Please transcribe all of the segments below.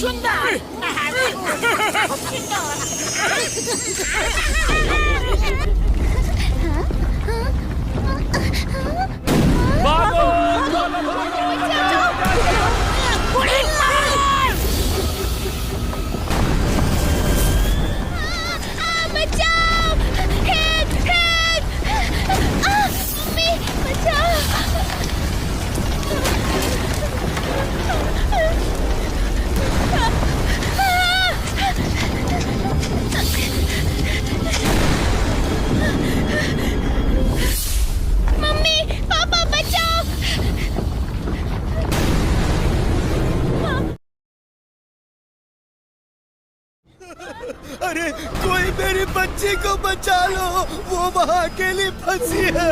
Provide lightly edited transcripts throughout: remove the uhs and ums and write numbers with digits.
সুন্দর। খুব সুন্দর। अरे कोई मेरी बच्ची को बचा लो, वो वहाँ अकेली फंसी है।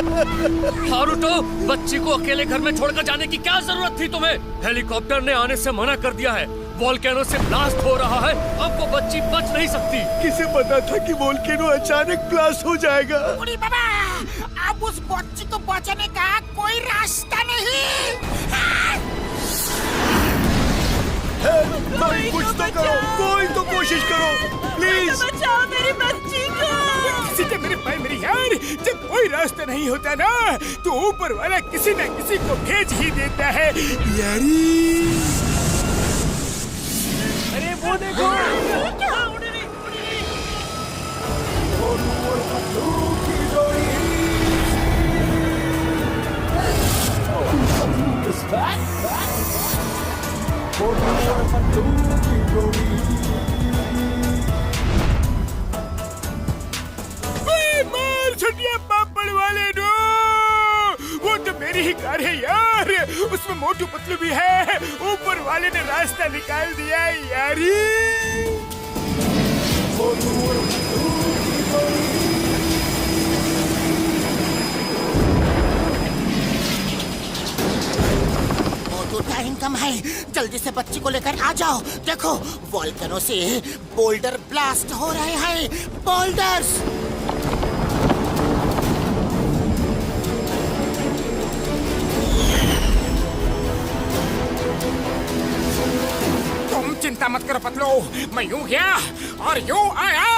हारुतो, बच्ची को अकेले घर में छोड़कर जाने की क्या जरूरत थी तुम्हें? हेलीकॉप्टर ने आने से मना कर दिया है। वोल्केनो से ब्लास्ट हो रहा है, अब वो बच्ची बच नहीं सकती। किसे पता था कि वोल्केनो अचानक ब्लास्ट हो जाएगा? अरे बाबा, अब उस बच्ची को बचाने का कोई रास्ता नहीं। कोई कुछ तो करो, कोई तो कोशिश करो, प्लीज बचाओ मेरी बच्ची को। किसी के मेरे भाई मेरी यार, जब कोई रास्ता नहीं होता ना, तो ऊपर वाला किसी न किसी को भेज ही देता है यारी। अरे वो देखो, क्या उड़ रही? मार छुटिया पापड़ वाले नो, वो तो मेरी ही कार है यार, उसमें मोटू पतलू भी है, ऊपर वाले ने रास्ता निकाल दिया यारी। तो टाइम कम है, जल्दी से बच्ची को लेकर आ जाओ। देखो, वोल्केनो से बोल्डर ब्लास्ट हो रहे हैं, बोल्डर्स। तुम चिंता मत करो पतलू, मैं यूं गया और यूं आया।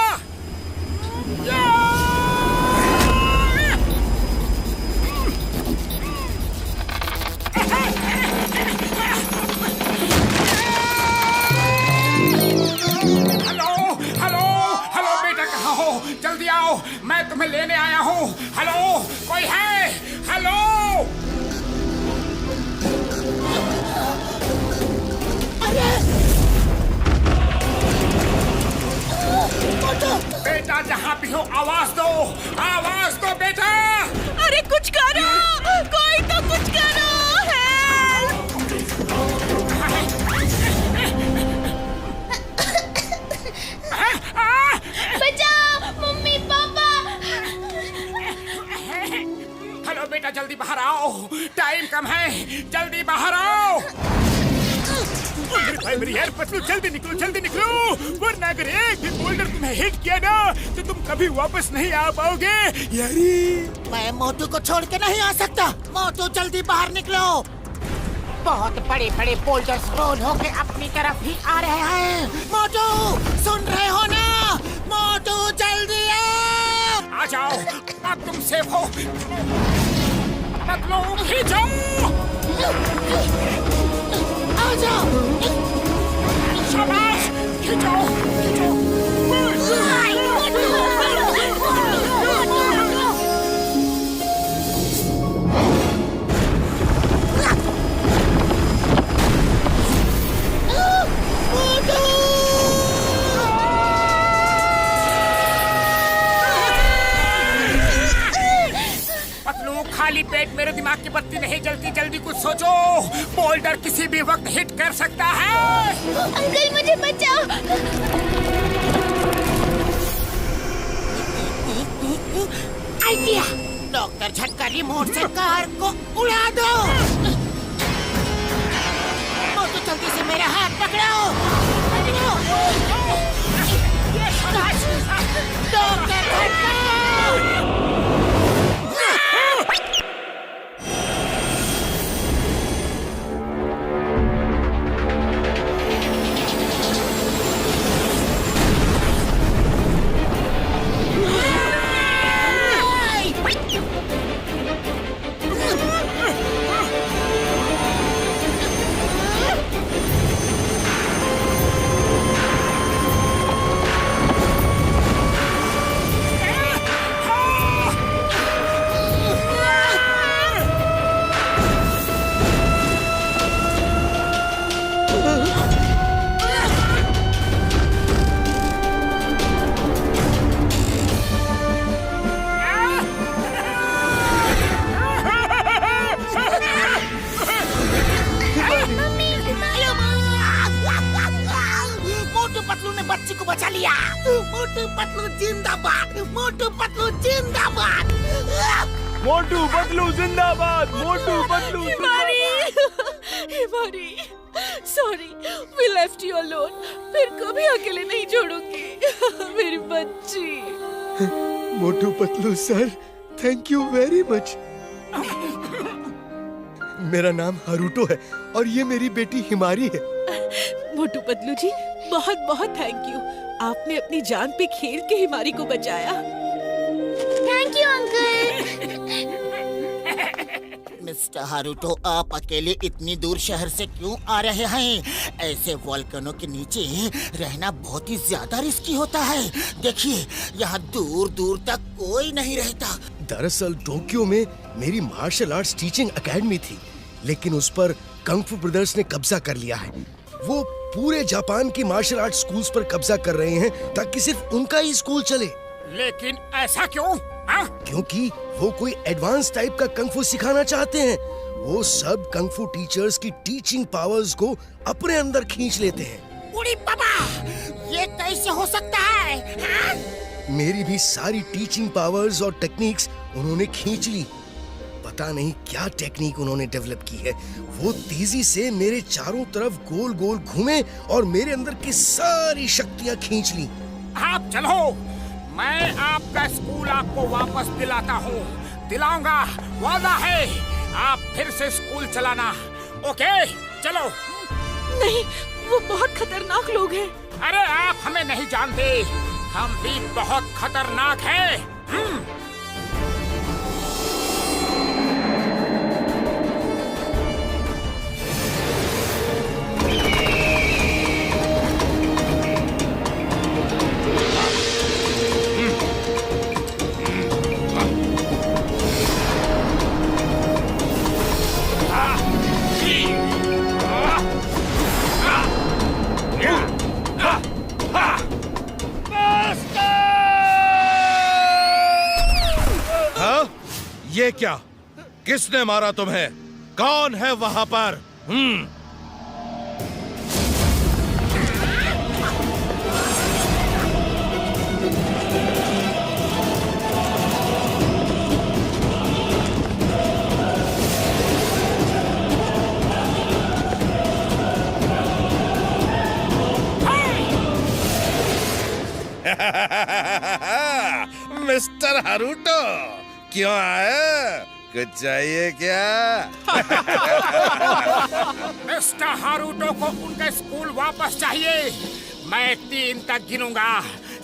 जल्दी आओ, मैं तुम्हें लेने आया हूँ। हेलो, कोई है? हेलो। बेटा जहाँ भी हो आवाज दो, आवाज दो बेटा। अरे कुछ करो, कोई तो कुछ करो। बेटा जल्दी बाहर आओ, टाइम कम है, जल्दी बाहर आओ। भाई मेरी यार पतलू, जल्दी निकलो, वरना अगर एक भी बोल्डर तुम्हें हिट किया ना, तो तुम कभी वापस नहीं आ पाओगे यारी। मैं मोटू को छोड़ के नहीं आ सकता। मोटू जल्दी बाहर निकलो। बहुत बड़े बड़े बोल्डर्स रोल होके अपनी तरफ ही आ रहे हैं। मोटू सुन रहे हो ना? मोटू जल्दी आ जाओ, अब तुम सेफ हो। पतलू खींचो, आ जाओ। शाबाश, खींचो। खाली पेट मेरे दिमाग की बत्ती नहीं जलती, जल्दी कुछ सोचो। बोल्डर किसी भी वक्त हिट कर सकता है। अंकल मुझे बचाओ। आइडिया, डॉक्टर झटका रिमोट से कार को उड़ा दो। मोटू जल्दी से मेरा हाथ पकड़ो। डॉक्टर झटका। मोटू पतलू जिंदाबाद, मोटू पतलू जिंदाबाद। मोटू पतलू जिंदाबाद, Motu Patlu Himari, Himari, sorry, we left you alone. फिर कभी अकेले नहीं छोड़ूंगी मेरी बच्ची। Motu Patlu sir, thank you very much. मेरा नाम हारूटो है और ये मेरी बेटी हिमारी है। मोटू पतलू जी, बहुत बहुत थैंक यू। आपने अपनी जान पे खेल के हिमारी को बचाया। Thank you uncle. Mister Haruto, आप अकेले इतनी दूर शहर से क्यों आ रहे हैं? ऐसे वोल्केनो के नीचे रहना बहुत ही ज्यादा रिस्की होता है। देखिए, यहाँ दूर दूर तक कोई नहीं रहता। दरअसल टोक्यो में मेरी मार्शल आर्ट्स टीचिंग एकेडमी थी, लेकिन उस पर कंग फू ब्रदर्स ने कब्जा कर लिया है। वो पूरे जापान की मार्शल आर्ट्स स्कूल्स पर कब्जा कर रहे हैं ताकि सिर्फ उनका ही स्कूल चले। लेकिन ऐसा क्यों? क्योंकि वो कोई एडवांस टाइप का कंग फू सिखाना चाहते हैं। वो सब कंग फू टीचर्स की टीचिंग पावर्स को अपने अंदर खींच लेते हैं। उड़ी बाबा, ये कैसे हो सकता है? हाँ? मेरी भी सारी टीचिंग पावर्स और टेक्निक्स उन्होंने खींच ली। पता नहीं क्या टेक्निक उन्होंने डेवलप की है। वो तेजी से मेरे चारों तरफ गोल गोल घूमे और मेरे अंदर की सारी शक्तियां खींच ली। आप चलो, मैं आपका स्कूल आपको वापस दिलाता हूँ, दिलाऊंगा, वादा है। आप फिर से स्कूल चलाना, ओके? चलो। नहीं, वो बहुत खतरनाक लोग हैं। अरे आप हमें नहीं जानते, हम भी बहुत खतरनाक हैं। ये क्या? किसने मारा तुम्हें? कौन है वहां पर? मिस्टर हारूटो, क्यों आए? कुछ चाहिए क्या? मिस्टर हारूटो को उनका स्कूल वापस चाहिए। मैं 3 तक गिनूंगा,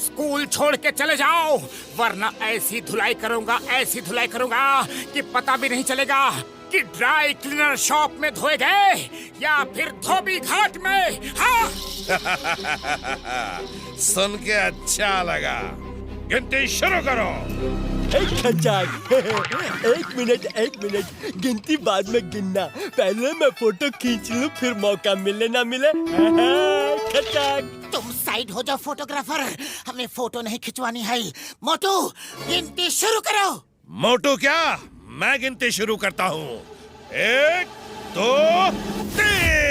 स्कूल छोड़ के चले जाओ, वरना ऐसी धुलाई करूंगा, ऐसी धुलाई करूंगा कि पता भी नहीं चलेगा कि ड्राई क्लीनर शॉप में धोए गए या फिर धोबी घाट में। हाँ? सुन के अच्छा लगा। गिनती शुरू करो। खचाक। एक मिनट, गिनती बाद में गिनना। पहले मैं फोटो खींच लूं, फिर मौका मिले ना मिले। खचाक। तुम साइड हो जाओ फोटोग्राफर, हमें फोटो नहीं खिंचवानी है। मोटू, गिनती शुरू करो। मोटू क्या? मैं गिनती शुरू करता हूँ। 1, 2, 3।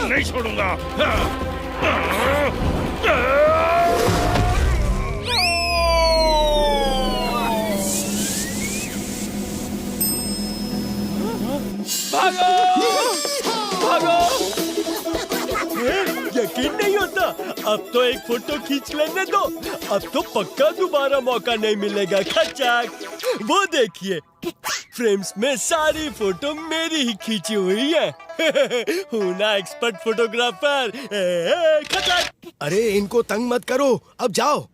नहीं छोड़ूंगा। यकीन नहीं होता। अब तो एक फोटो खींच लेने दो, अब तो पक्का दोबारा मौका नहीं मिलेगा। खचाक। वो देखिए, फ्रेम्स में सारी फोटो मेरी ही खींची हुई है। हूँ ना एक्सपर्ट फोटोग्राफर। खचाक। अरे इनको तंग मत करो, अब जाओ।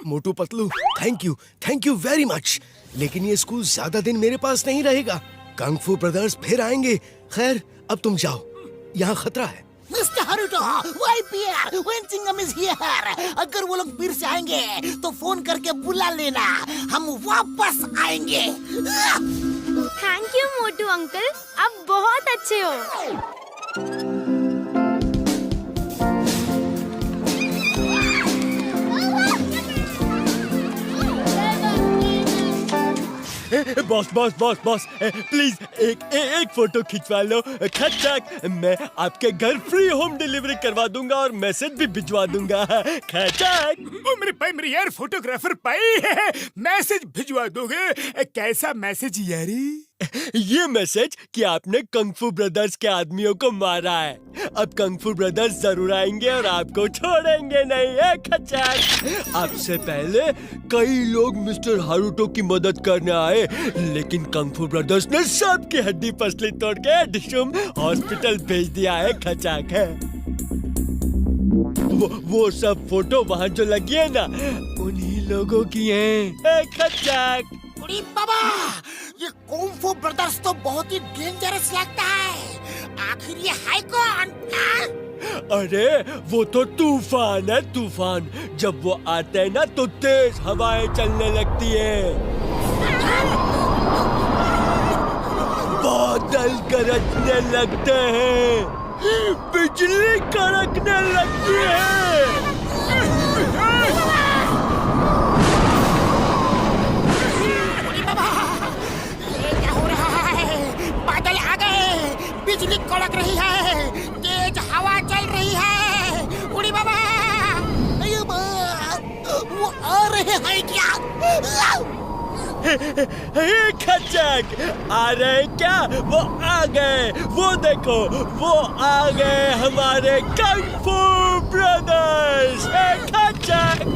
Motu Patlu, thank you very much. लेकिन ये स्कूल ज्यादा दिन मेरे पास नहीं रहेगा। कंग फू ब्रदर्स फिर आएंगे। खैर, अब तुम जाओ, यहाँ खतरा है। Mister mister Haruto, YPR, when Singam is here. अगर वो लोग फिर से आएंगे तो फोन करके बुला लेना, हम वापस आएंगे। थैंक यू मोटू अंकल, आप बहुत अच्छे हो। Boss boss boss boss please एक फोटो खिंचवा लो। खचाक, मैं आपके घर फ्री होम डिलीवरी करवा दूंगा और मैसेज भी भिजवा दूंगा। खचाक। ओ मेरे भाई, मेरे यार फोटोग्राफर भाई, मैसेज भिजवा दोगे? कैसा मैसेज यारी? ये मैसेज कि आपने कंग-फू ब्रदर्स के आदमियों को मारा है। अब कंग-फू ब्रदर्स जरूर आएंगे और आपको छोड़ेंगे नहीं है। खचाक। आपसे पहले कई लोग मिस्टर हारुतो की मदद करने आए, लेकिन कंग-फू ब्रदर्स ने सबकी हड्डी पसली तोड़ के डिशुम हॉस्पिटल भेज दिया है। खचाक है। वो सब फोटो वहाँ जो लगी है ना, उन्हीं लोगों की हैं। खचाक। अरे बाबा, ये कुंग-फू ब्रदर्स तो बहुत ही डेंजरस लगता है। आखिर ये है कौन? अरे वो तो तूफान है, तूफान। जब वो आते हैं ना तो तेज हवाएं चलने लगती है, बादल गरजने लगते हैं, बिजली कड़कने लगती है। बिजली कड़क रही है, तेज हवा चल रही है। उड़ी बाबा, वो आ रहे हैं क्या? खचाक, आ रहे क्या? वो आ गए। वो देखो, वो आ गए हमारे कंग-फू ब्रदर्स। खचाक।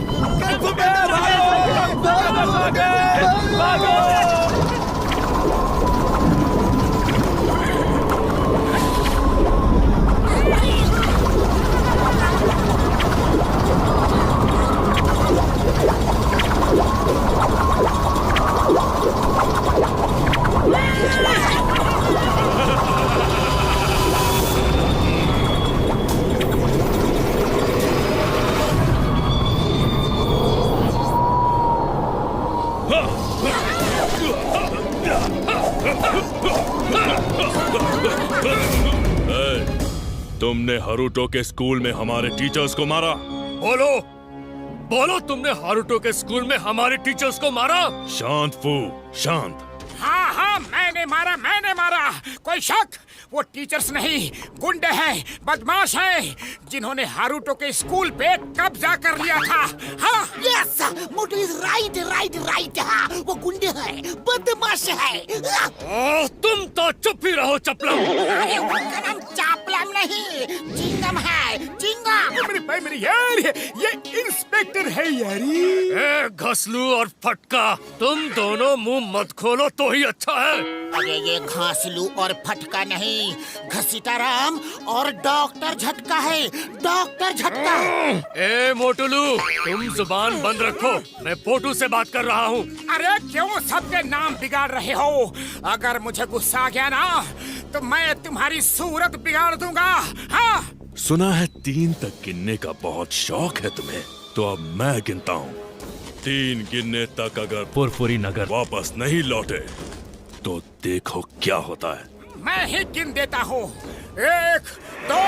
तुमने हारुतो के स्कूल में हमारे टीचर्स को मारा। बोलो बोलो, तुमने हारुतो के स्कूल में हमारे टीचर्स को मारा? शांत फू, शांत। हाँ हाँ, मैंने मारा, मैंने मारा। कोई शक? वो टीचर्स नहीं, गुंडे हैं, बदमाश हैं, जिन्होंने हारुतो के स्कूल पे कब्जा कर लिया था। हाँ yes, Motu is right right right. हाँ, वो गुंडे हैं, बदमाश है। ओ, तुम तो चुप ही रहो चपलम। अरे उनका नाम चापलम नहीं, चिंगम है, चिंगम। मेरे भाई, मेरे यार, ये इंस्पेक्टर है यारी। ए घसलू और फटका, तुम दोनों मुंह मत खोलो तो ही अच्छा है। अरे ये घासलू और फटका नहीं, घसीटाराम और डॉक्टर झटका है, डॉक्टर झटका। ए मोटुलू, तुम जुबान बंद रखो, मैं पोटू से बात कर रहा हूँ। अरे क्यों सबके नाम बिगाड़ रहे हो? अगर मुझे गुस्सा आ गया ना तो मैं तुम्हारी सूरत बिगाड़ दूंगा। हाँ, सुना है 3 तक गिनने का बहुत शौक है तुम्हें, तो अब मैं गिनता हूँ। 3 गिनने तक अगर फुरफुरी नगर वापस नहीं लौटे तो देखो क्या होता है। मैं ही गिन देता हूँ। 1 2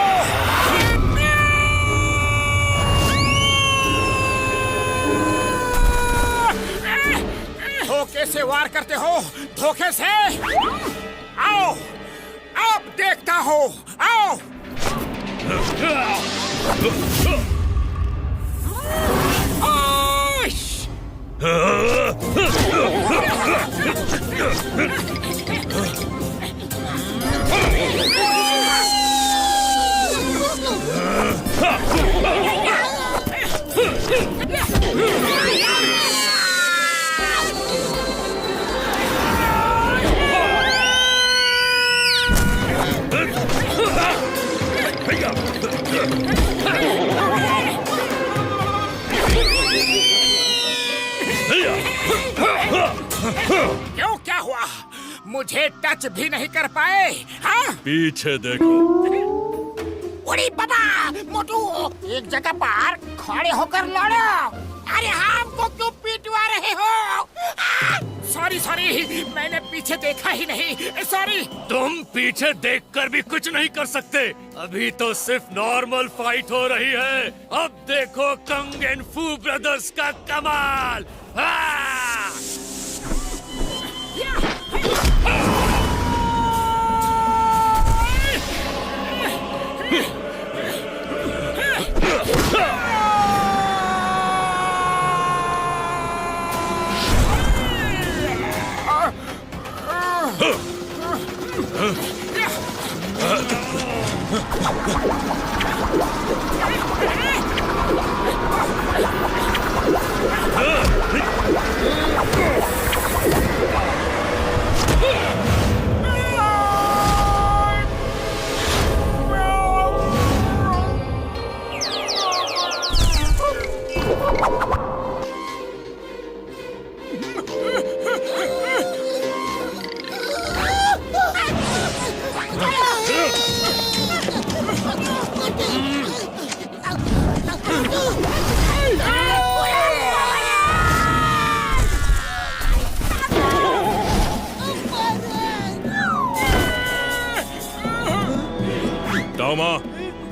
धोखे से वार करते हो, धोखे से। आओ, अब देखता हूँ, आओ। क्यों, क्या हुआ? मुझे टच भी नहीं कर पाए? हाँ? पीछे देखो। उड़ी बाबा। मोटू एक जगह पर खड़े होकर लड़ो। अरे हमको क्यों पिटवा रहे हो? सॉरी सॉरी, मैंने पीछे देखा ही नहीं, सॉरी। तुम पीछे देखकर भी कुछ नहीं कर सकते। अभी तो सिर्फ नॉर्मल फाइट हो रही है। अब देखो कंग एंड फू ब्रदर्स का कमाल। हाँ! टॉमा,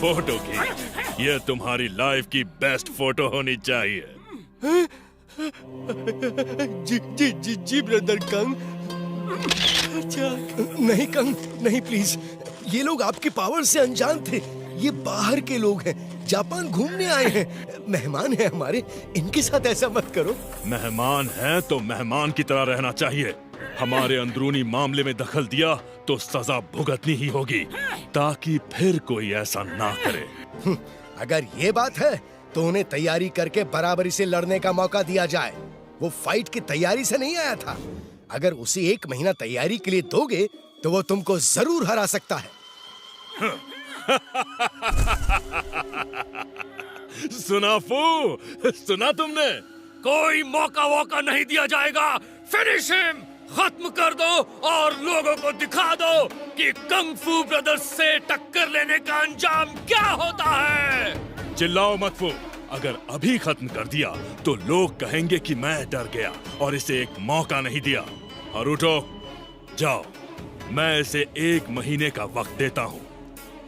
फोटो की। ये तुम्हारी लाइफ की बेस्ट फोटो होनी चाहिए। जी ब्रदर कंग। अच्छा, नहीं कंग, नहीं प्लीज। ये लोग आपके पावर से अनजान थे। ये बाहर के लोग हैं, जापान घूमने आए हैं, मेहमान हैं हमारे। इनके साथ ऐसा मत करो। मेहमान है तो मेहमान की तरह रहना चाहिए। हमारे अंदरूनी मामले में दखल दिया तो सजा भुगतनी ही होगी, ताकि फिर कोई ऐसा ना करे। अगर ये बात है तो उन्हें तैयारी करके बराबरी से लड़ने का मौका दिया जाए। वो फाइट की तैयारी से नहीं आया था। अगर उसे 1 महीना तैयारी के लिए दोगे तो वो तुमको जरूर हरा सकता है। सुना फू, सुना तुमने? कोई मौका वोका नहीं दिया जाएगा। फिनिश हिम, खत्म कर दो और लोगों को दिखा दो कि कंग फू ब्रदर्स से टक्कर लेने का अंजाम क्या होता है। चिल्लाओ मत फू। अगर अभी खत्म कर दिया तो लोग कहेंगे कि मैं डर गया और इसे एक मौका नहीं दिया। हरुटो, जाओ, मैं इसे 1 महीने का वक्त देता हूँ।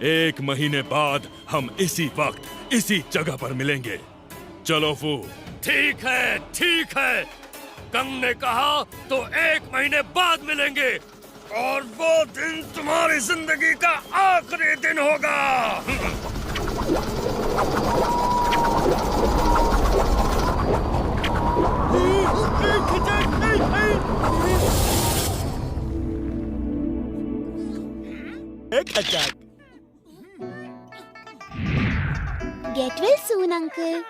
1 महीने बाद हम इसी वक्त इसी जगह पर मिलेंगे। चलो फू। ठीक है, ठीक है। कंग ने कहा तो 1 महीने बाद मिलेंगे, और वो दिन तुम्हारी जिंदगी का आखिरी दिन होगा। Get well soon uncle.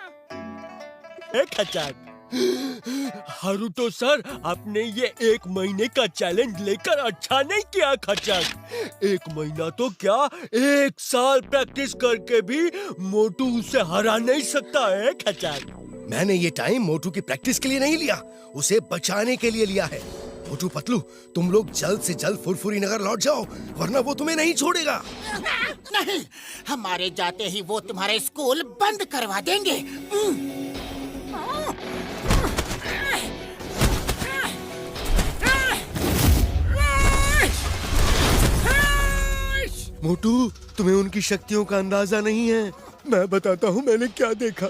Haruto sir, आपने ये 1 महीने का चैलेंज लेकर अच्छा नहीं किया खचक। 1 महीना तो क्या, 1 साल प्रैक्टिस करके भी मोटू उसे हरा नहीं सकता है खचक। मैंने ये टाइम मोटू की प्रैक्टिस के लिए नहीं लिया, उसे बचाने के लिए लिया है। मोटू पतलू, तुम लोग जल्द से जल्द फुरफुरी नगर लौट जाओ, वरना वो तुम्हें नहीं छोड़ेगा। नहीं, हमारे जाते ही वो तुम्हारे स्कूल बंद करवा देंगे। मोटू, तुम्हें उनकी शक्तियों का अंदाजा नहीं है। मैं बताता हूँ मैंने क्या देखा।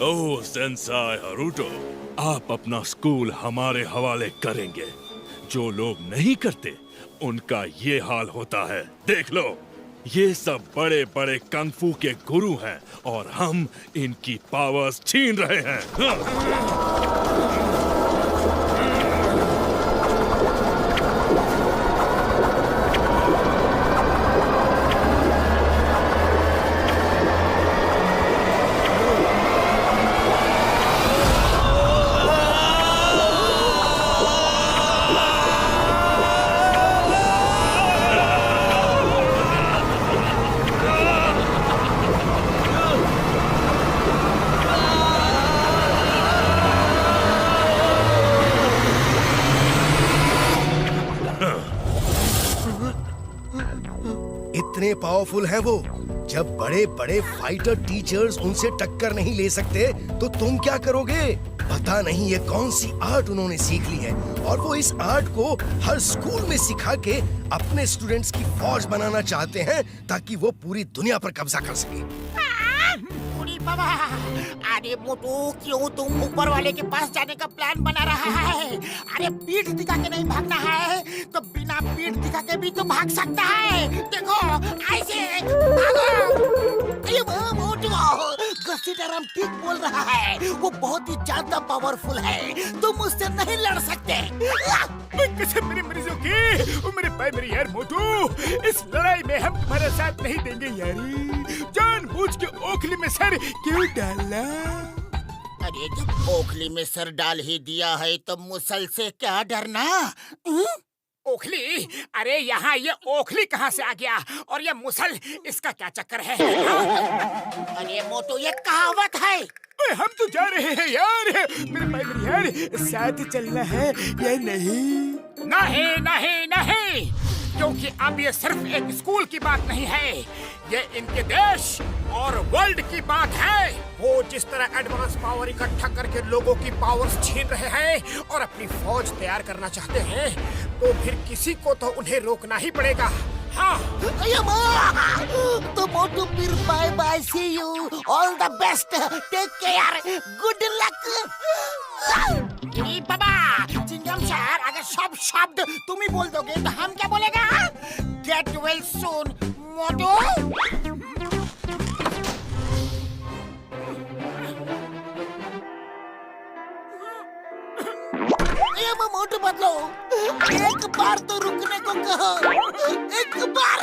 ओह सेंसाई हरुटो, आप अपना स्कूल हमारे हवाले करेंगे। जो लोग नहीं करते उनका ये हाल होता है। देख लो, ये सब बड़े बड़े कंग फू के गुरु हैं और हम इनकी पावर्स छीन रहे हैं। पावरफुल हैं वो। जब बड़े बड़े फाइटर टीचर्स उनसे टक्कर नहीं ले सकते तो तुम क्या करोगे? पता नहीं ये कौन सी आर्ट उन्होंने सीख ली है और वो इस आर्ट को हर स्कूल में सिखा के अपने स्टूडेंट्स की फौज बनाना चाहते हैं ताकि वो पूरी दुनिया पर कब्जा कर सके। बाबा, अरे मोटू, क्यों तुम ऊपर वाले के पास जाने का प्लान बना रहा है? अरे पीठ दिखा के नहीं भागना है तो बिना पीठ दिखा के भी तो भाग सकता है। देखो ऐसे भागो। मोटू, घसीटाराम ठीक बोल रहा है, वो बहुत ही ज्यादा पावरफुल है, तुम उससे नहीं लड़ सकते। कसम मेरे मरीजों की, ओ मेरे भाई मेरी यार मोटू, इस लड़ाई में हम तुम्हारा साथ नहीं देंगे यारी। जानबूझ के ओखली में सर क्यों डाला? अरे जब ओखली में सर डाल ही दिया है तो मुसल से क्या डरना? ओखली? अरे यहाँ ये ओखली कहाँ से आ गया और ये मुसल, इसका क्या चक्कर है? अरे मोटू, ये कहावत है। हम तो जा रहे हैं यार, मेरे भाई मेरे यार, साथ चलना है या नहीं? नहीं नहीं नहीं, क्योंकि अब ये सिर्फ एक स्कूल की बात नहीं है, ये इनके देश और वर्ल्ड की बात है। वो जिस तरह एडवांस पावर इकट्ठा करके लोगों की पावर्स छीन रहे हैं और अपनी फौज तैयार करना चाहते हैं, तो फिर किसी को तो उन्हें रोकना ही पड़ेगा। हाँ। तो मोटू फिर bye bye, see you, all the best, take care, good luck. बाबा, चिंगम सर, अगर सब शब्द तुम ही बोल दोगे तो हम क्या बोलेगा? गेट वेल सून मोटू। मोटू बदलो, एक बार तो रुकने को कहो, एक बार।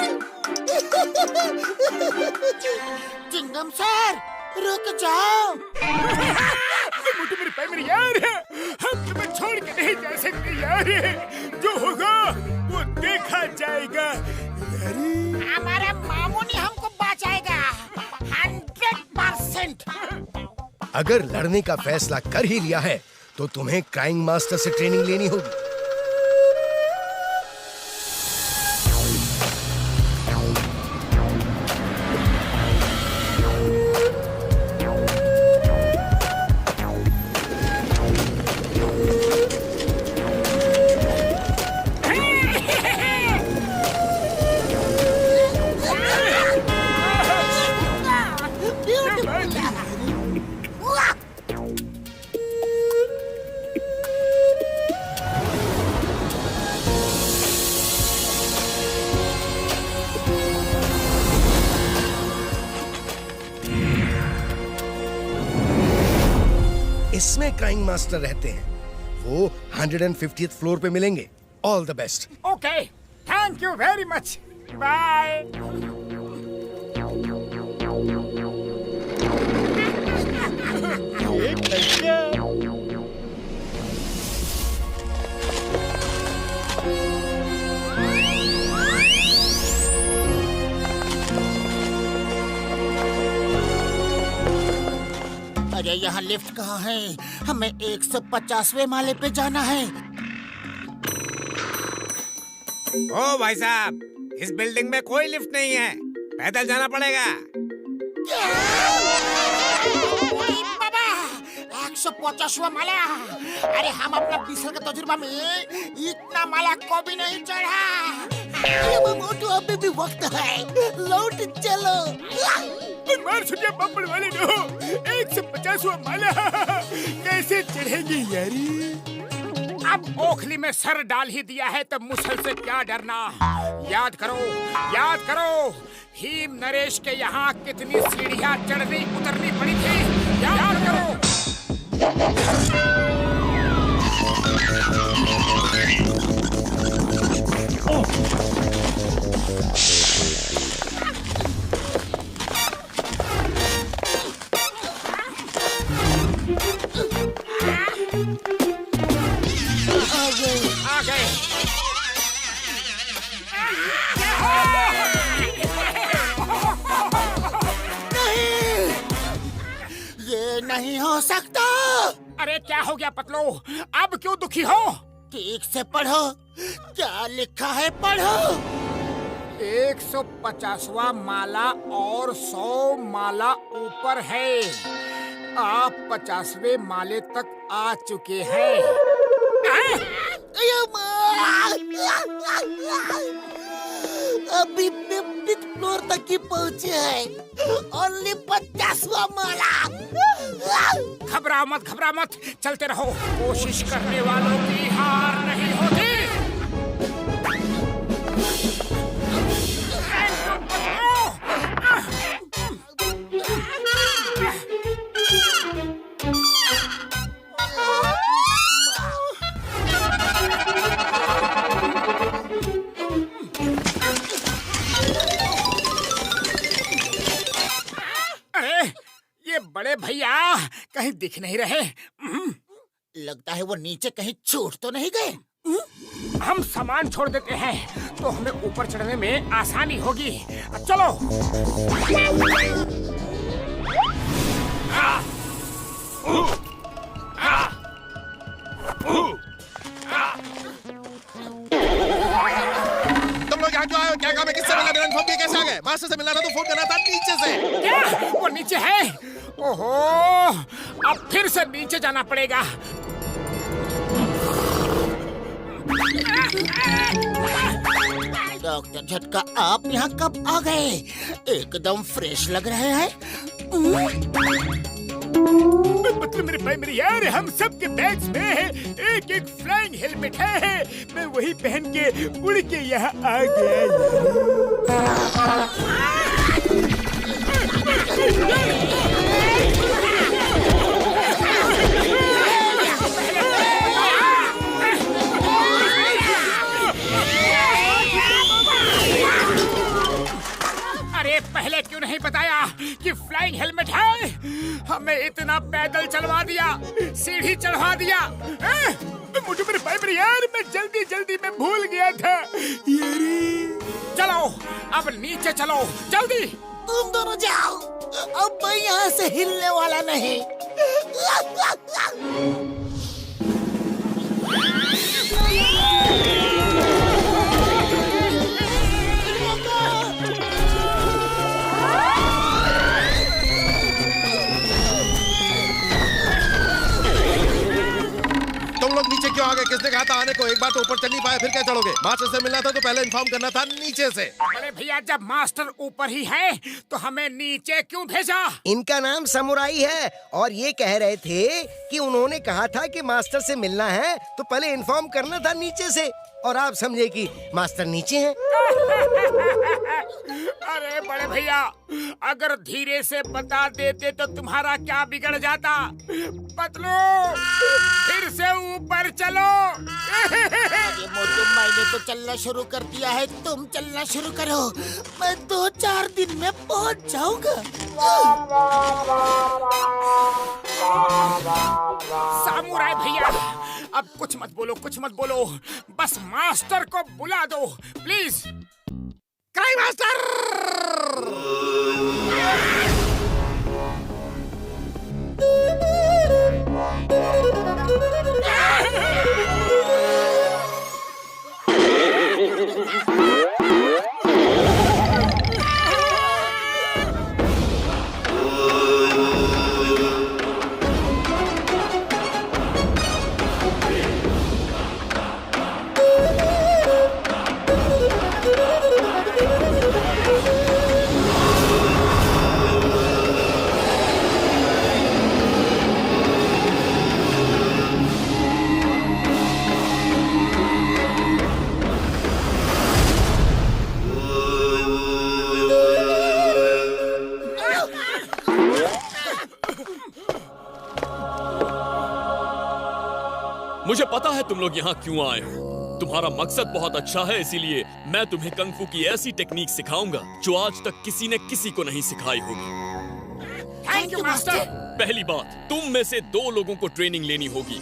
चिंगम सर, रुक जाओ। मोटू मेरे भाई मेरे यार, हम तुम्हें छोड़ के नहीं जा सकते यार, जो होगा वो देखा जाएगा यारी। हमारा मामू ने हमको बचाएगा 100%। अगर लड़ने का फैसला कर ही लिया है तो तुम्हें क्राइंग मास्टर से ट्रेनिंग लेनी होगी। इसमें क्राइंग मास्टर रहते हैं, वो 150th फ्लोर पे मिलेंगे। All the best. Okay, thank you very much, bye. अरे यहाँ लिफ्ट कहाँ है? हमें 150वें माले पे जाना है। ओ भाई साहब, इस बिल्डिंग में कोई लिफ्ट नहीं है, पैदल जाना पड़ेगा। बाबा, 150वां माला। अरे हम अपना 20 साल का तजुर्बा में इतना माला को भी नहीं चढ़ा। मोटू, अभी भी वक्त है, लौट चलो। मार छुटिया पापड़ वाले नो, 150वां माला कैसे चढ़ेगी यारी? अब ओखली में सर डाल ही दिया है तो मुसल से क्या डरना? याद करो, याद करो, भीम नरेश के यहाँ कितनी सीढ़ियाँ चढ़नी उतरनी पड़ी थी, याद करो। आ गए। नहीं, ये नहीं हो सकता। अरे क्या हो गया पतलो, अब क्यों दुखी हो? ठीक से पढ़ो, क्या लिखा है पढ़ो। 150वां माला और 100 माला ऊपर है। आप 50वें माले तक आ चुके हैं। अभी 50th फ्लोर तक ही पहुँचे हैं। ओनली 50वां माला। घबरा मत, चलते रहो। कोशिश करने वालों की हार नहीं होती। ये बड़े भैया कहीं दिख नहीं रहे। लगता है वो नीचे कहीं छूट तो नहीं गए। हम सामान छोड़ देते हैं तो हमें ऊपर चढ़ने में आसानी होगी। चलो। तुम लोग यहाँ क्यों आए हो? क्या काम है? किससे मिलना? इन्फॉर्म किया कैसे आ गए? मास्टर से मिलना था तो फोन करना था नीचे से। क्या? वो नीचे है? ओहो, अब फिर से नीचे जाना पड़ेगा। डॉक्टर झटका, आप यहाँ कब आ गए? एकदम फ्रेश लग रहे हैं। मतलब मेरे भाई मेरे यार, हम सब के बैग्स में एक फ्लाइंग हेलमेट है। मैं वही पहन के उड़ के यहाँ आ गया। अरे पहले क्यों नहीं बताया कि फ्लाइंग हेलमेट है? हमें इतना पैदल चलवा दिया, सीढ़ी चढ़वा दिया। मुझे मेरे भाई मेरे यार, मैं जल्दी में भूल गया था। चलो अब नीचे चलो, जल्दी। तुम दोनों जाओ, अब मैं यहाँ से हिलने वाला नहीं। तुम लोग नीचे क्यों आ गए? किसने कहा था आने को? एक बार तो ऊपर चल नहीं पाए, फिर क्या चढ़ोगे? मास्टर से मिलना था तो पहले इन्फॉर्म करना था नीचे से। अरे भैया, जब मास्टर ऊपर ही है तो हमें नीचे क्यों भेजा? इनका नाम समुराई है और ये कह रहे थे कि उन्होंने कहा था कि मास्टर से मिलना है तो पहले इन्फॉर्म करना था नीचे से, और आप समझे कि मास्टर नीचे हैं। अरे बड़े भैया, अगर धीरे से बता देते तो तुम्हारा क्या बिगड़ जाता? पतलू, फिर से ऊपर चलो। अरे मोटू, मैंने तो चलना शुरू कर दिया है, तुम चलना शुरू करो। मैं 2-4 दिन में पहुंच जाऊंगा। सामुराई भैया, अब कुछ मत बोलो, बस मास्टर को बुला दो प्लीज। Cry master! मुझे पता है तुम लोग यहाँ क्यों आए हो। तुम्हारा मकसद बहुत अच्छा है, इसीलिए मैं तुम्हें कंग फू की ऐसी टेक्निक सिखाऊंगा जो आज तक किसी ने किसी को नहीं सिखाई होगी। Thank you master. पहली बात, तुम में से 2 लोगों को ट्रेनिंग लेनी होगी।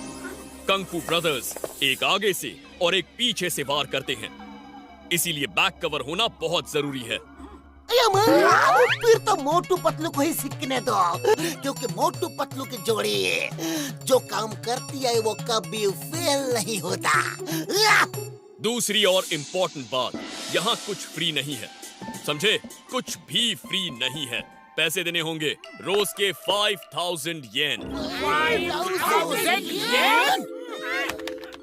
कंग फू ब्रदर्स एक आगे से और एक पीछे से वार करते हैं, इसीलिए बैक कवर होना बहुत जरूरी है। फिर तो मोटू पतलू को ही सीखने दो, क्योंकि मोटू पतलू की जोड़ी जो काम करती है वो कभी फेल नहीं होता। दूसरी और इम्पोर्टेंट बात, यहाँ कुछ फ्री नहीं है, समझे? कुछ भी फ्री नहीं है। पैसे देने होंगे रोज के 5000 येन। 5000 येन?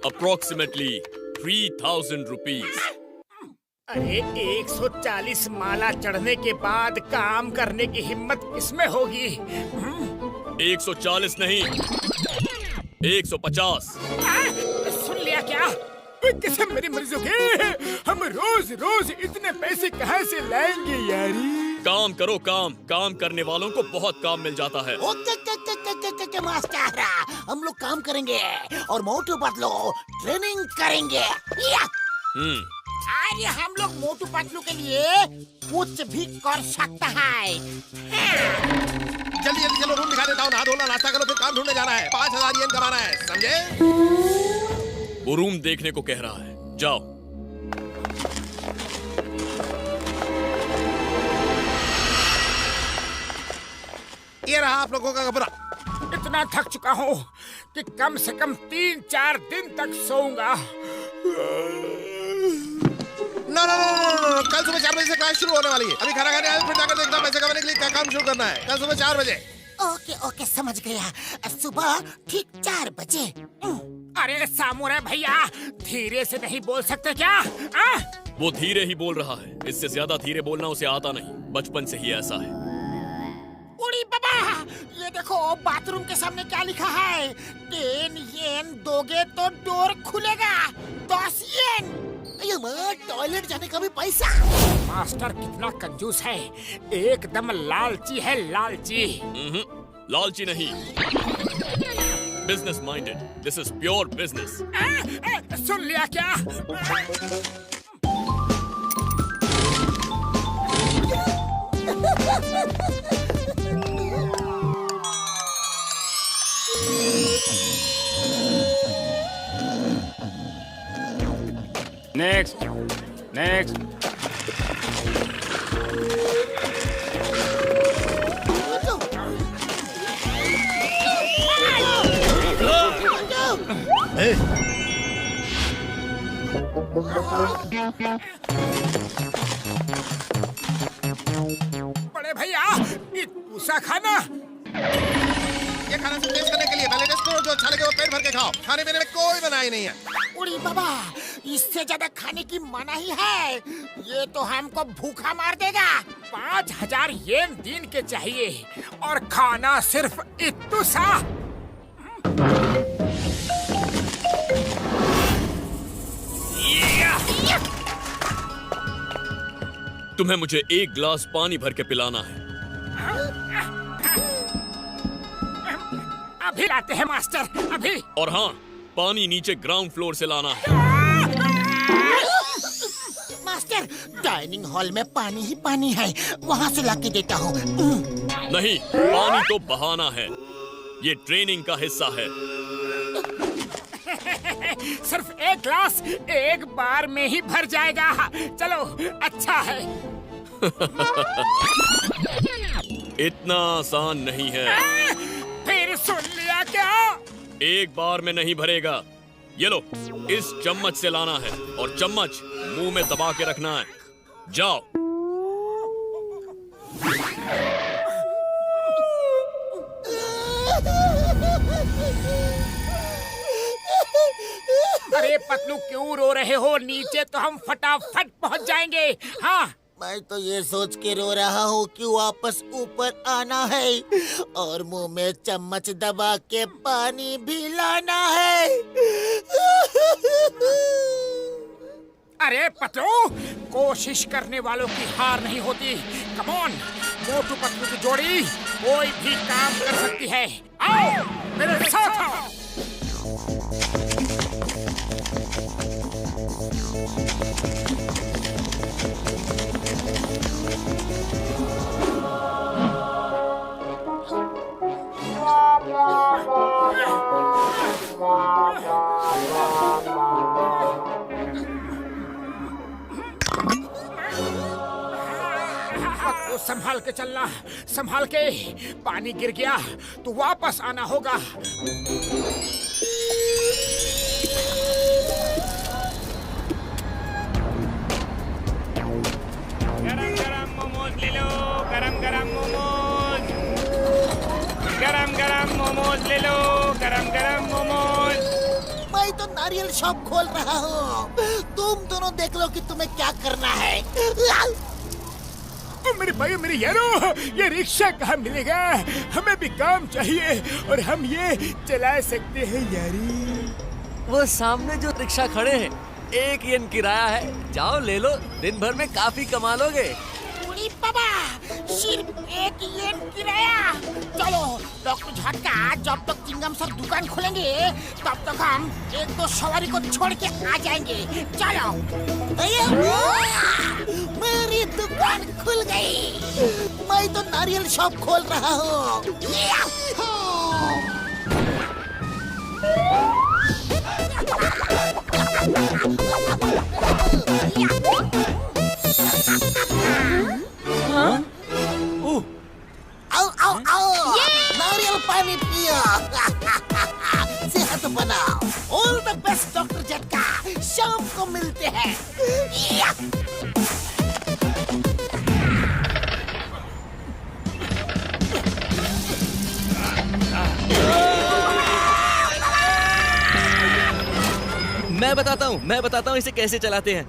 Approximately 3000 rupees. अरे 140 माला चढ़ने के बाद काम करने की हिम्मत किसमें होगी? 140 नहीं, 150। सुन लिया क्या? किसे मेरी मर्जी के? हम रोज रोज इतने पैसे कहाँ से लाएंगे यारी? काम करो, काम करने वालों को बहुत काम मिल जाता है। ओके मास्टर, हम लोग काम करेंगे और मोटू पतलू ट्रेनिंग करेंगे। अरे हम लोग मोटू पतलू के लिए कुछ भी कर सकता है। जल्दी जल्दी चलो, रूम दिखा देता हूँ। नहा धोना, नाश्ता करो, फिर काम ढूंढने जाना है। 5000 येन कमाना है, समझे? वो रूम देखने को कह रहा है, जाओ। ये रहा आप लोगों का कमरा। इतना थक चुका हूँ कि कम से कम 3-4 दिन तक सोऊंगा। नो, कल सुबह 4 बजे से क्लास शुरू होने वाली है। अभी खाना खाने आए, फिर जाकर देखना पैसे कमाने के लिए क्या काम शुरू करना है। कल सुबह 4 बजे। ओके समझ गया। सुबह ठीक 4 बजे। अरे सामुराई भैया, धीरे से नहीं बोल सकते क्या? वो धीरे ही बोल रहा है, इससे ज्यादा धीरे बोलना उसे आता नहीं, बचपन से ही ऐसा है। उड़ी बाबा, ये देखो बाथरूम के सामने क्या लिखा है? 10 येन दोगे तो डोर खुलेगा। 10 येन। टॉयलेट जाने का भी पैसा। मास्टर कितना कंजूस है, एकदम लालची है, लालची। लालची नहीं, business minded. This is pure business. सुन लिया क्या? नेक्स्ट। बड़े भैया, ये पूसा खाना। ये खाना सिर्फ टेस्ट करने के लिए। पहले टेस्ट करो, जो अच्छा लगे वो पेट भर के खाओ। खाने पीने में कोई मनाही नहीं है। उड़ी बाबा, इससे ज्यादा खाने की मनाही है। ये तो हमको भूखा मार देगा। 5000 येन दिन के चाहिए और खाना सिर्फ इतू सा। तुम्हें मुझे 1 गिलास पानी भर के पिलाना है। अभी लाते हैं मास्टर, अभी। और हाँ, पानी नीचे ग्राउंड फ्लोर से लाना है। मास्टर, डाइनिंग हॉल में पानी ही पानी है, वहाँ से लाके देता हूँ। नहीं, पानी तो बहाना है, ये ट्रेनिंग का हिस्सा है। सिर्फ 1 ग्लास 1 बार में ही भर जाएगा। चलो, अच्छा है। इतना आसान नहीं है। फिर सुन लिया क्या? 1 बार में नहीं भरेगा। ये लो, इस चम्मच से लाना है और चम्मच मुंह में दबा के रखना है। जाओ। अरे पतलू, क्यों रो रहे हो? नीचे तो हम फटाफट पहुंच जाएंगे। हाँ, मैं तो ये सोच के रो रहा हूँ कि वापस ऊपर आना है और मुंह में चम्मच दबा के पानी भी लाना है। अरे पतलू, कोशिश करने वालों की हार नहीं होती। कम ऑन, मोटू पतलू की जोड़ी कोई भी काम कर सकती है। आओ मेरे साथ आओ। संभाल के चलना, संभाल के। पानी गिर गया तो वापस आना होगा। गरम गरम मोमोज ले लो, गरम गरम मोमोज। मैं तो नारियल शॉप खोल रहा हूँ, तुम दोनों देख लो कि तुम्हें क्या करना है। मेरे भाई मेरे यारो, ये रिक्शा कहाँ मिलेगा? हमें भी काम चाहिए और हम ये चला सकते हैं यारी। वो सामने जो रिक्शा खड़े हैं, 1 येन किराया है, जाओ ले लो, दिन भर में काफी कमा लोगे। उड़ी बाबा, सिर्फ 1 येन किराया। चलो डॉक्टर झटका, जब तक चिंगम सर दुकान खोलेंगे तब तक हम 1-2 सवारी को छोड़ के आ जाएंगे। चलो। मेरी दुकान खुल गई। मैं तो नारियल शॉप खोल रहा हूँ। आओ आओ आओ, नारियल पानी पियो। सेहत बनाओ। ऑल द बेस्ट डॉक्टर झटका, शाम को मिलते हैं। मैं बताता हूँ इसे कैसे चलाते हैं।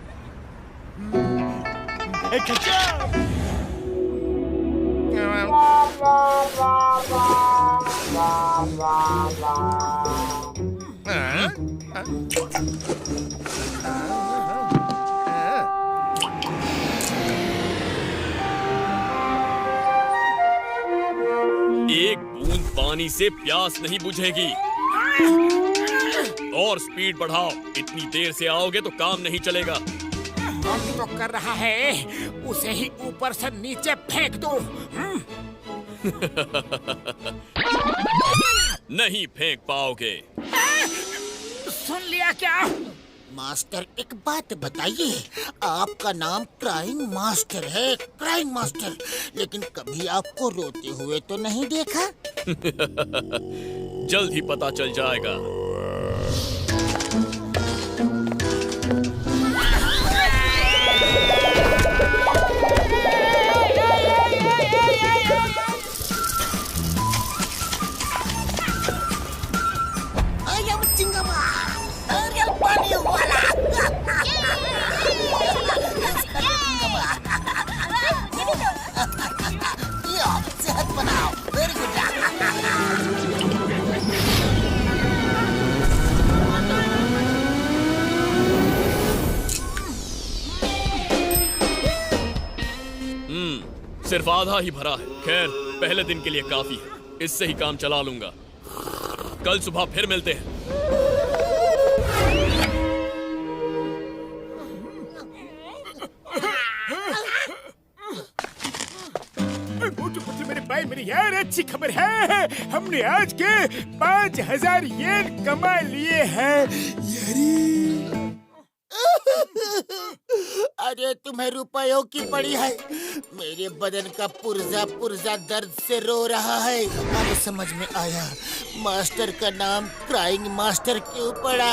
एक बूंद पानी से प्यास नहीं बुझेगी। और स्पीड बढ़ाओ, इतनी देर से आओगे तो काम नहीं चलेगा। हम तो कर रहा है, उसे ही ऊपर से नीचे फेंक दो। नहीं फेंक पाओगे। सुन लिया क्या? मास्टर, एक बात बताइए, आपका नाम क्राइंग मास्टर है, क्राइंग मास्टर, लेकिन कभी आपको रोते हुए तो नहीं देखा। जल्द ही पता चल जाएगा। नारियल पानी वाला। सेहत बनाओ। Very good. सिर्फ आधा ही भरा है। खैर, पहले दिन के लिए काफी है, इससे ही काम चला लूंगा। कल सुबह फिर मिलते हैं। मेरे भाई मेरी यार, अच्छी खबर है, हमने आज के 5000 येन कमा लिए हैं यारी। अरे तुम्हें रुपयों की पड़ी है। मेरे बदन का पुर्जा पुर्जा दर्द से रो रहा है। अब समझ में आया मास्टर का नाम क्राइंग मास्टर क्यों पड़ा।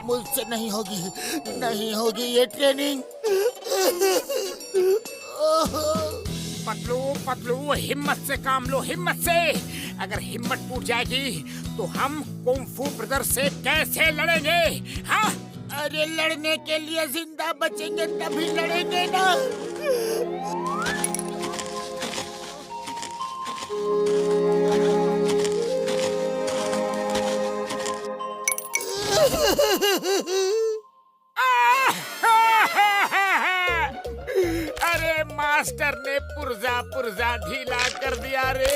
मुझसे नहीं होगी ये ट्रेनिंग। पतलू पतलू, हिम्मत से काम लो, हिम्मत से। अगर हिम्मत टूट जाएगी तो हम कुंफू ब्रदर से कैसे लड़ेंगे? हाँ, अरे लड़ने के लिए जिंदा बचेंगे तभी लड़ेंगे ना। अरे मास्टर ने पुर्जा पुर्जा ढीला कर दिया रे।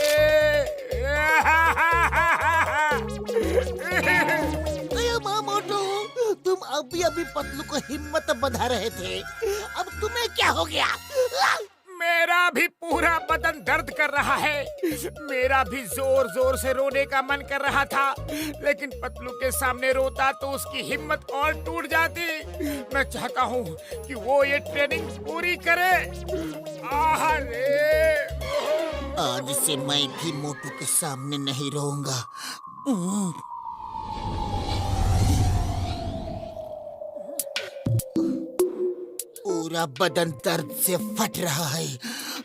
मोटू, तुम अभी पतलू को हिम्मत बंधा रहे थे, अब तुम्हें क्या हो गया? मेरा भी पूरा बदन दर्द कर रहा है। मेरा भी जोर जोर से रोने का मन कर रहा था, लेकिन पतलू के सामने रोता तो उसकी हिम्मत और टूट जाती। मैं चाहता हूँ कि वो ये ट्रेनिंग पूरी करे। आज से मैं भी मोटू के सामने नहीं रोऊंगा। पूरा बदन दर्द से फट रहा है।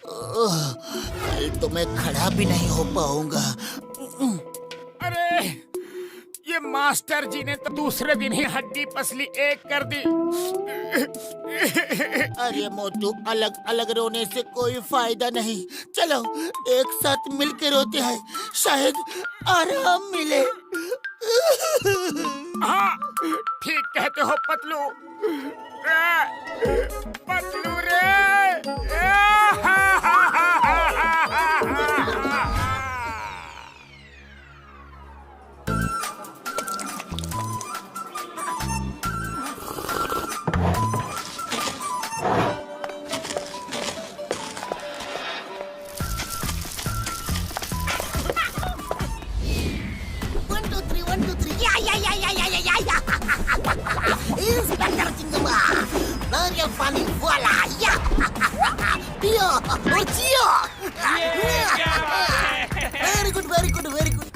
कल तो मैं खड़ा भी नहीं हो पाऊंगा। अरे ये मास्टर जी ने तो दूसरे दिन ही हड्डी पसली एक कर दी। अरे मोटू, अलग अलग रोने से कोई फायदा नहीं। चलो एक साथ मिलकर रोते हैं, शायद आराम मिले। हाँ ठीक कहते हो पतलू। पतलू रे। Inspector Cingema, naryal paling voila, ya, Pio, Orcio, very good, very good, very good.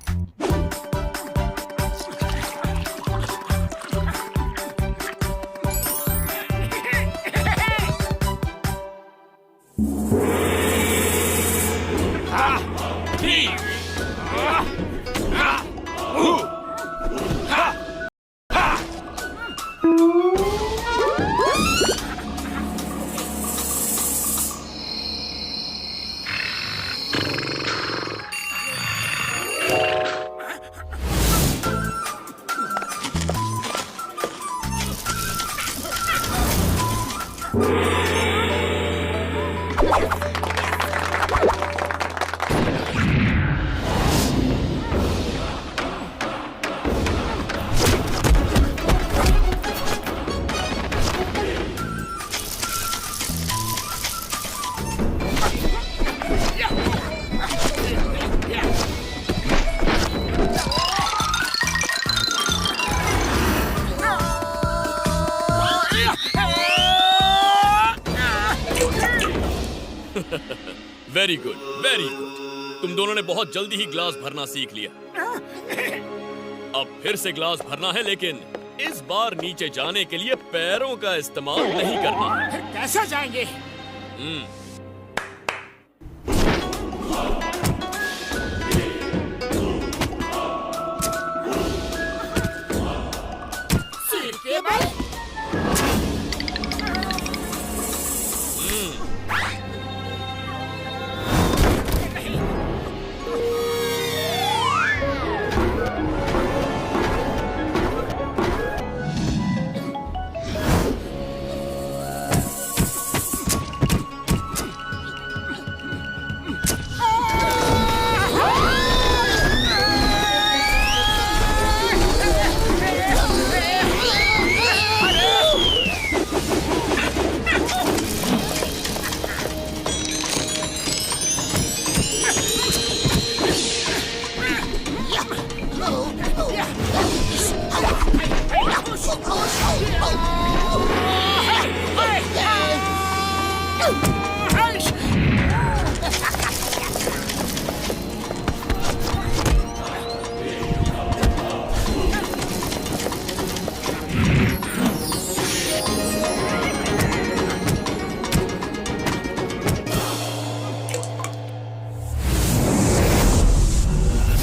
Very good, very good. तुम दोनों ने बहुत जल्दी ही ग्लास भरना सीख लिया। अब फिर से ग्लास भरना है, लेकिन इस बार नीचे जाने के लिए पैरों का इस्तेमाल नहीं करना है। फिर कैसे जाएंगे? सिर के बल।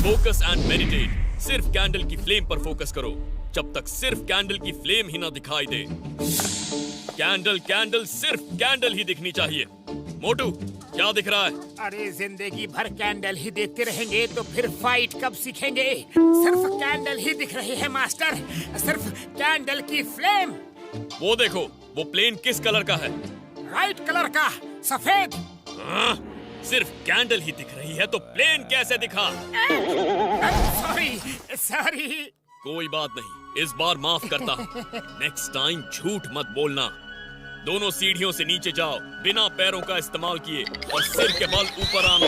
Focus and meditate. सिर्फ कैंडल की फ्लेम पर फोकस करो जब तक सिर्फ कैंडल की फ्लेम ही ना दिखाई दे। कैंडल कैंडल सिर्फ कैंडल ही दिखनी चाहिए। मोटू, क्या दिख रहा है? अरे जिंदगी भर कैंडल ही देखते रहेंगे तो फिर फाइट कब सीखेंगे? सिर्फ कैंडल ही दिख रही है मास्टर, सिर्फ कैंडल की फ्लेम। वो देखो, वो प्लेन किस कलर का है? राइट कलर का, सफेद। सिर्फ कैंडल ही दिख रही है तो प्लेन कैसे दिखा? Sorry sorry. कोई बात नहीं, इस बार माफ करता हूँ। नेक्स्ट टाइम झूठ मत बोलना। दोनों सीढ़ियों से नीचे जाओ बिना पैरों का इस्तेमाल किए और सिर के बल ऊपर आना।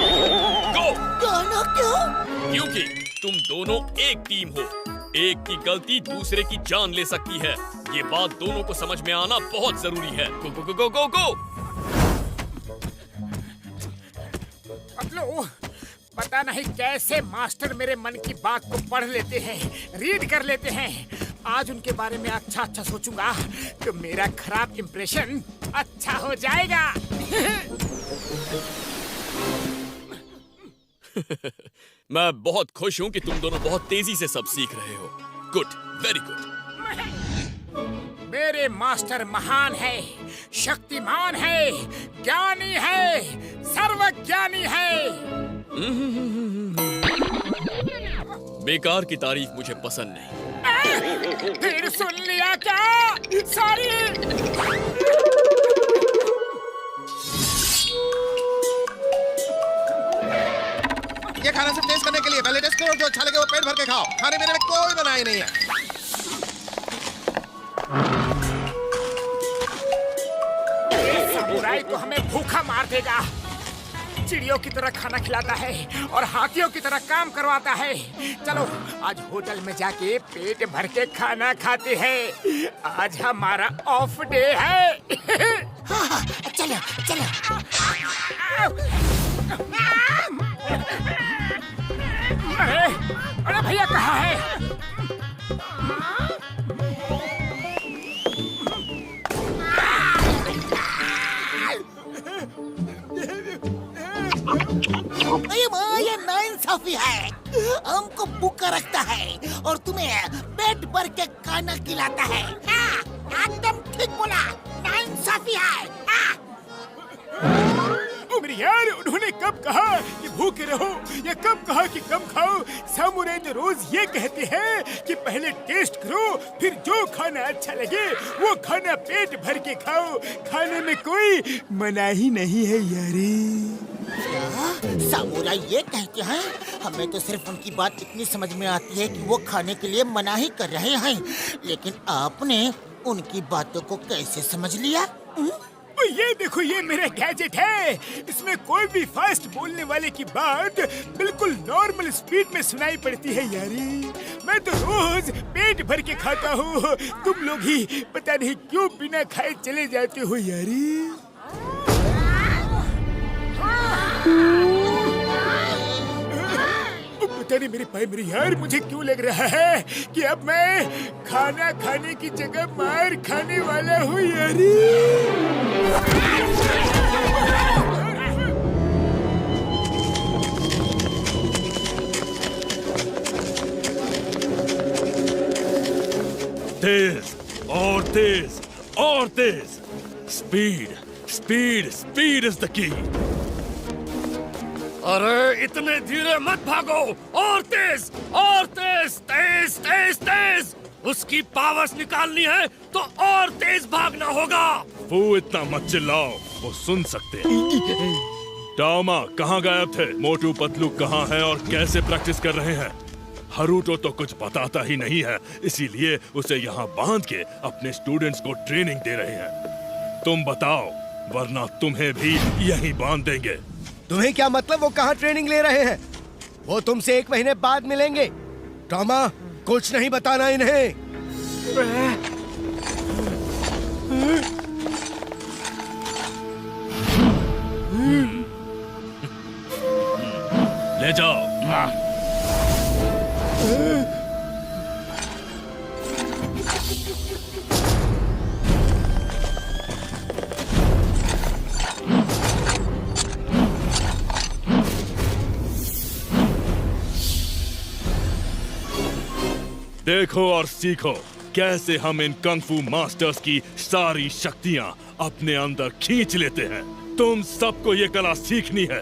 गो! दोनों क्यों? क्योंकि तुम दोनों एक टीम हो। एक की गलती दूसरे की जान ले सकती है। ये बात दोनों को समझ में आना बहुत जरूरी है। गो गो गो गो गो। पतलू, पता नहीं कैसे मास्टर मेरे मन की बात को पढ़ लेते हैं, रीड कर लेते हैं। आज उनके बारे में अच्छा सोचूंगा तो मेरा खराब इंप्रेशन अच्छा हो जाएगा। मैं बहुत खुश हूँ कि तुम दोनों बहुत तेजी से सब सीख रहे हो। Good, very good. मेरे मास्टर महान है, शक्तिमान है, ज्ञानी है, सर्वज्ञानी है। बेकार की तारीफ मुझे पसंद नहीं। फिर सुन लिया क्या? सॉरी। ये खाना सिर्फ टेस्ट करने के लिए, पहले टेस्ट करो, जो अच्छा लगे वो पेट भर के खाओ। खाने पीने में कोई मनाही नहीं है। समुराई तो हमें भूखा मार देगा। चिड़ियों की तरह खाना खिलाता है और हाथियों की तरह काम करवाता है। चलो आज होटल में जाके पेट भर के खाना खाते हैं। आज हमारा ऑफ डे है। चलो चलो। अरे भैया कहाँ है? ये नाइंसाफी है। हमको भूखा रखता है और तुम्हें पेट भर के खाना खिलाता है। एकदम ठीक बोला, नाइंसाफी है। मेरे यार, उन्होंने कब कहा कि भूखे रहो या कब कहा कि कम खाओ? सामुराई तो रोज ये कहते हैं कि पहले टेस्ट करो, फिर जो खाना अच्छा लगे वो खाना पेट भर के खाओ। खाने में कोई मनाही नहीं है यारी। सामुराई ये कहते हैं, हमें तो सिर्फ उनकी बात इतनी समझ में आती है कि वो खाने के लिए मनाही कर रहे हैं, लेकिन आपने उनकी बातों को कैसे समझ लिया? ये देखो, ये मेरा गैजेट है। इसमें कोई भी फास्ट बोलने वाले की बात बिल्कुल नॉर्मल स्पीड में सुनाई पड़ती है यारी। मैं तो रोज पेट भर के खाता हूँ। तुम लोग ही पता नहीं क्यों बिना खाए चले जाते हो यारी। पता नहीं मेरे भाई, मेरे यार, मुझे क्यों लग रहा है कि अब मैं खाना खाने की जगह मार खाने वाला हूँ यारी। तेज और तेज और तेज। Speed speed speed is the key. अरे इतने धीरे मत भागो, और तेज तेज तेज तेज। उसकी पावर्स निकालनी है तो और तेज भागना होगा। वो इतना मत चिल्लाओ, वो सुन सकते हैं। टामा कहाँ गायब थे? मोटू पतलू कहाँ है और कैसे प्रैक्टिस कर रहे हैं? हरूटो तो कुछ बताता ही नहीं है, इसीलिए उसे यहाँ बांध के अपने स्टूडेंट्स को ट्रेनिंग दे रहे हैं। तुम बताओ, वरना तुम्हें भी यहीं बांध देंगे। तुम्हें क्या मतलब वो कहाँ ट्रेनिंग ले रहे हैं? वो तुमसे 1 महीने बाद मिलेंगे। टॉमा, कुछ नहीं बताना इन्हें। ले जाओ। देखो और सीखो कैसे हम इन कंगफू मास्टर्स की सारी शक्तियां अपने अंदर खींच लेते हैं। तुम सबको ये कला सीखनी है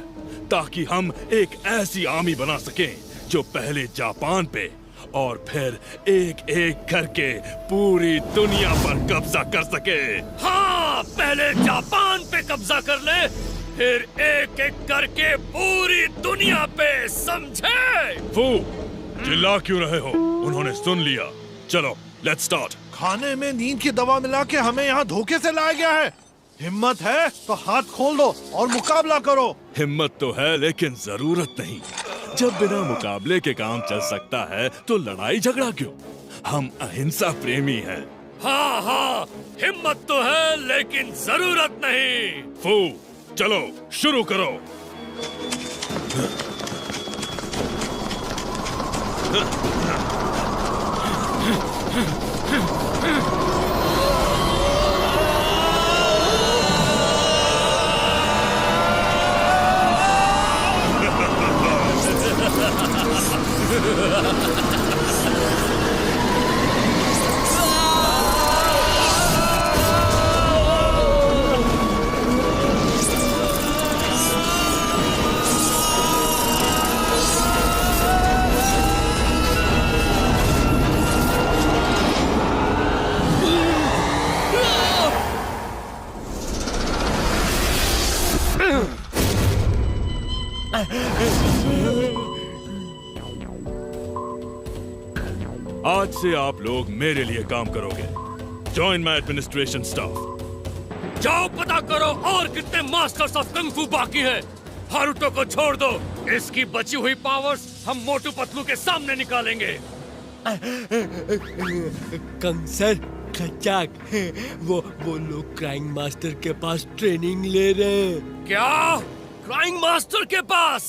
ताकि हम एक ऐसी आर्मी बना सकें जो पहले जापान पे और फिर एक एक करके पूरी दुनिया पर कब्जा कर सके। हाँ, पहले जापान पे कब्जा कर ले, फिर एक एक करके पूरी दुनिया पे, समझे? फू, चिल्ला क्यों रहे हो? उन्होंने सुन लिया। चलो, लेट्स स्टार्ट। खाने में नींद की दवा मिला के हमें यहाँ धोखे से लाया गया है। हिम्मत है तो हाथ खोल दो और मुकाबला करो। हिम्मत तो है लेकिन जरूरत नहीं। जब बिना मुकाबले के काम चल सकता है तो लड़ाई झगड़ा क्यों? हम अहिंसा प्रेमी हैं। हाँ हाँ, हिम्मत तो है लेकिन जरूरत नहीं। फू, चलो शुरू करो। आज से आप लोग मेरे लिए काम करोगे। Join my administration staff. जाओ पता करो और कितने मास्टर्स ऑफ कंग फू बाकी है। हारुतो को छोड़ दो। इसकी बची हुई पावर्स हम मोटू पतलू के सामने निकालेंगे। कंग सर, खचाक, वो लोग क्राइंग मास्टर के पास ट्रेनिंग ले रहे हैं। क्या? क्राइंग मास्टर के पास?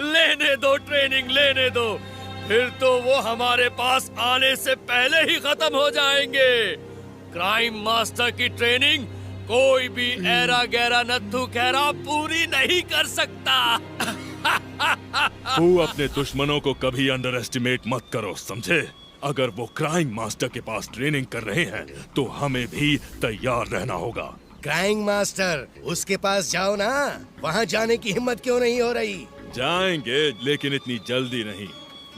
लेने दो, ट्रेनिंग लेने दो। फिर तो वो हमारे पास आने से पहले ही खत्म हो जाएंगे। क्राइम मास्टर की ट्रेनिंग कोई भी ऐरा गैरा नत्थु खैरा पूरी नहीं कर सकता। तू अपने दुश्मनों को कभी अंडर एस्टिमेट मत करो, समझे? अगर वो क्राइम मास्टर के पास ट्रेनिंग कर रहे हैं तो हमें भी तैयार रहना होगा। क्राइंग मास्टर, उसके पास जाओ ना। वहाँ जाने की हिम्मत क्यों नहीं हो रही? जाएंगे, लेकिन इतनी जल्दी नहीं।